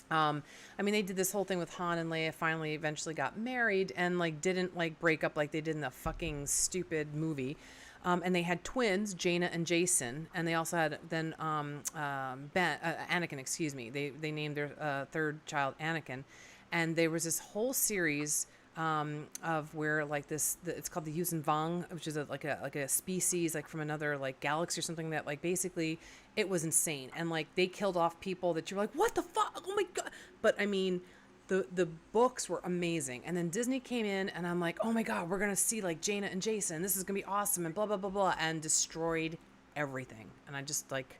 I mean, they did this whole thing with Han and Leia finally eventually got married and like didn't like break up like they did in the fucking stupid movie. And they had twins, Jaina and Jason, and they also had then Anakin. Excuse me. They named their third child Anakin, and there was this whole series of where like it's called the Yuuzhan Vong, which is like a species like from another like galaxy or something that like basically it was insane, and like they killed off people that you're like, what the fuck, oh my god. But I mean, the books were amazing, and then Disney came in and I'm like, oh my god, we're gonna see like Jaina and Jason, this is gonna be awesome, and blah blah blah blah, and destroyed everything. And I just like,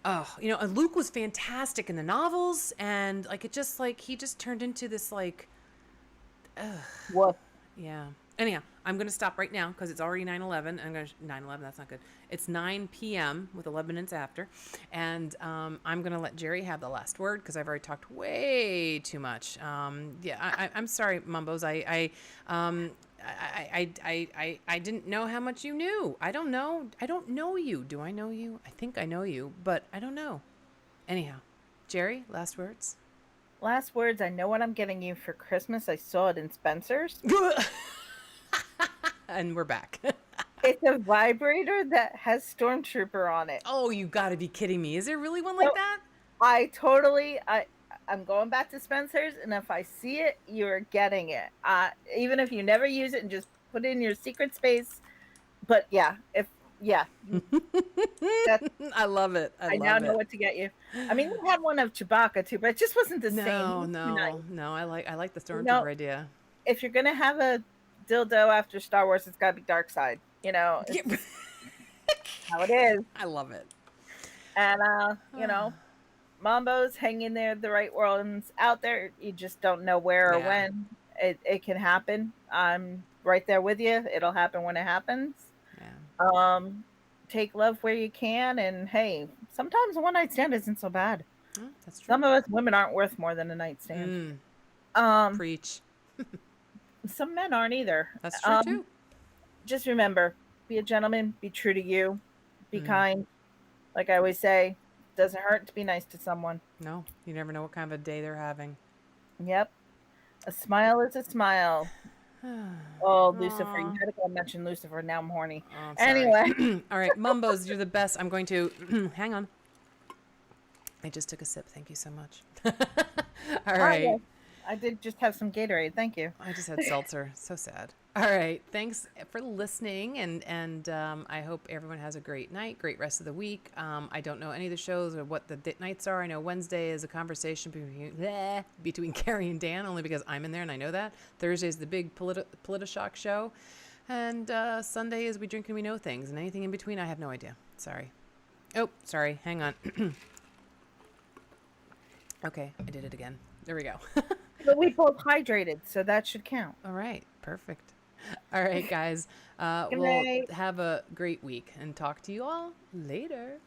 oh, and Luke was fantastic in the novels, and like it just like he just turned into this like, What? yeah. Anyhow, I'm going to stop right now because it's already 9:11. I'm going to 9:11. That's not good. It's 9 p.m. with 11 minutes after, and I'm going to let Jerry have the last word because I've already talked way too much. Yeah, I'm sorry, Mumbos. I didn't know how much you knew. I don't know. I don't know you. Do I know you? I think I know you, but I don't know. Anyhow, Jerry, last words. Last words. I know what I'm getting you for Christmas. I saw it in Spencer's. And we're back. It's a vibrator that has Stormtrooper on it. Oh, you got to be kidding me. Is there really one like So that? I'm going back to Spencer's, and if I see it, you're getting it. Even if you never use it and just put it in your secret space. But yeah, that's, I love it. I now love know it. what to get you. I mean, we had one of Chewbacca too, but it just wasn't the No, same. no. I like the Stormtrooper No, idea. if you're gonna have a dildo after Star Wars, it's gotta be dark side. Yeah. It's how it is. I love it. And Mambo's hanging there, the right ones out there. You just don't know where or Yeah. when it can happen. I'm right there with you. It'll happen when it happens. Yeah. Take love where you can, and hey, sometimes a one night stand isn't so bad. Oh, that's true. Some of us women aren't worth more than a nightstand. Preach. Some men aren't either. That's true too. Just remember, be a gentleman, be true to you, be kind. Like I always say, doesn't hurt to be nice to someone. No, you never know what kind of a day they're having. Yep. A smile is a smile. Oh, Lucifer. You had to go mention Lucifer. Now I'm horny. Oh, I'm sorry. Anyway. All right, Mumbos, you're the best. I'm going to hang on. I just took a sip. Thank you so much. All right. Yes. I did just have some Gatorade. Thank you. I just had seltzer. So sad. All right. Thanks for listening. And I hope everyone has a great night, great rest of the week. I don't know any of the shows or what the nights are. I know Wednesday is a conversation between Carrie and Dan, only because I'm in there and I know that. Thursday is the big Politishock show. And Sunday is We Drink and We Know Things. And anything in between, I have no idea. Sorry. Oh, sorry. Hang on. Okay. I did it again. There we go. But we both hydrated, so that should count. All right. Perfect. All right, guys. Good We'll night. have a great week and talk to you all later.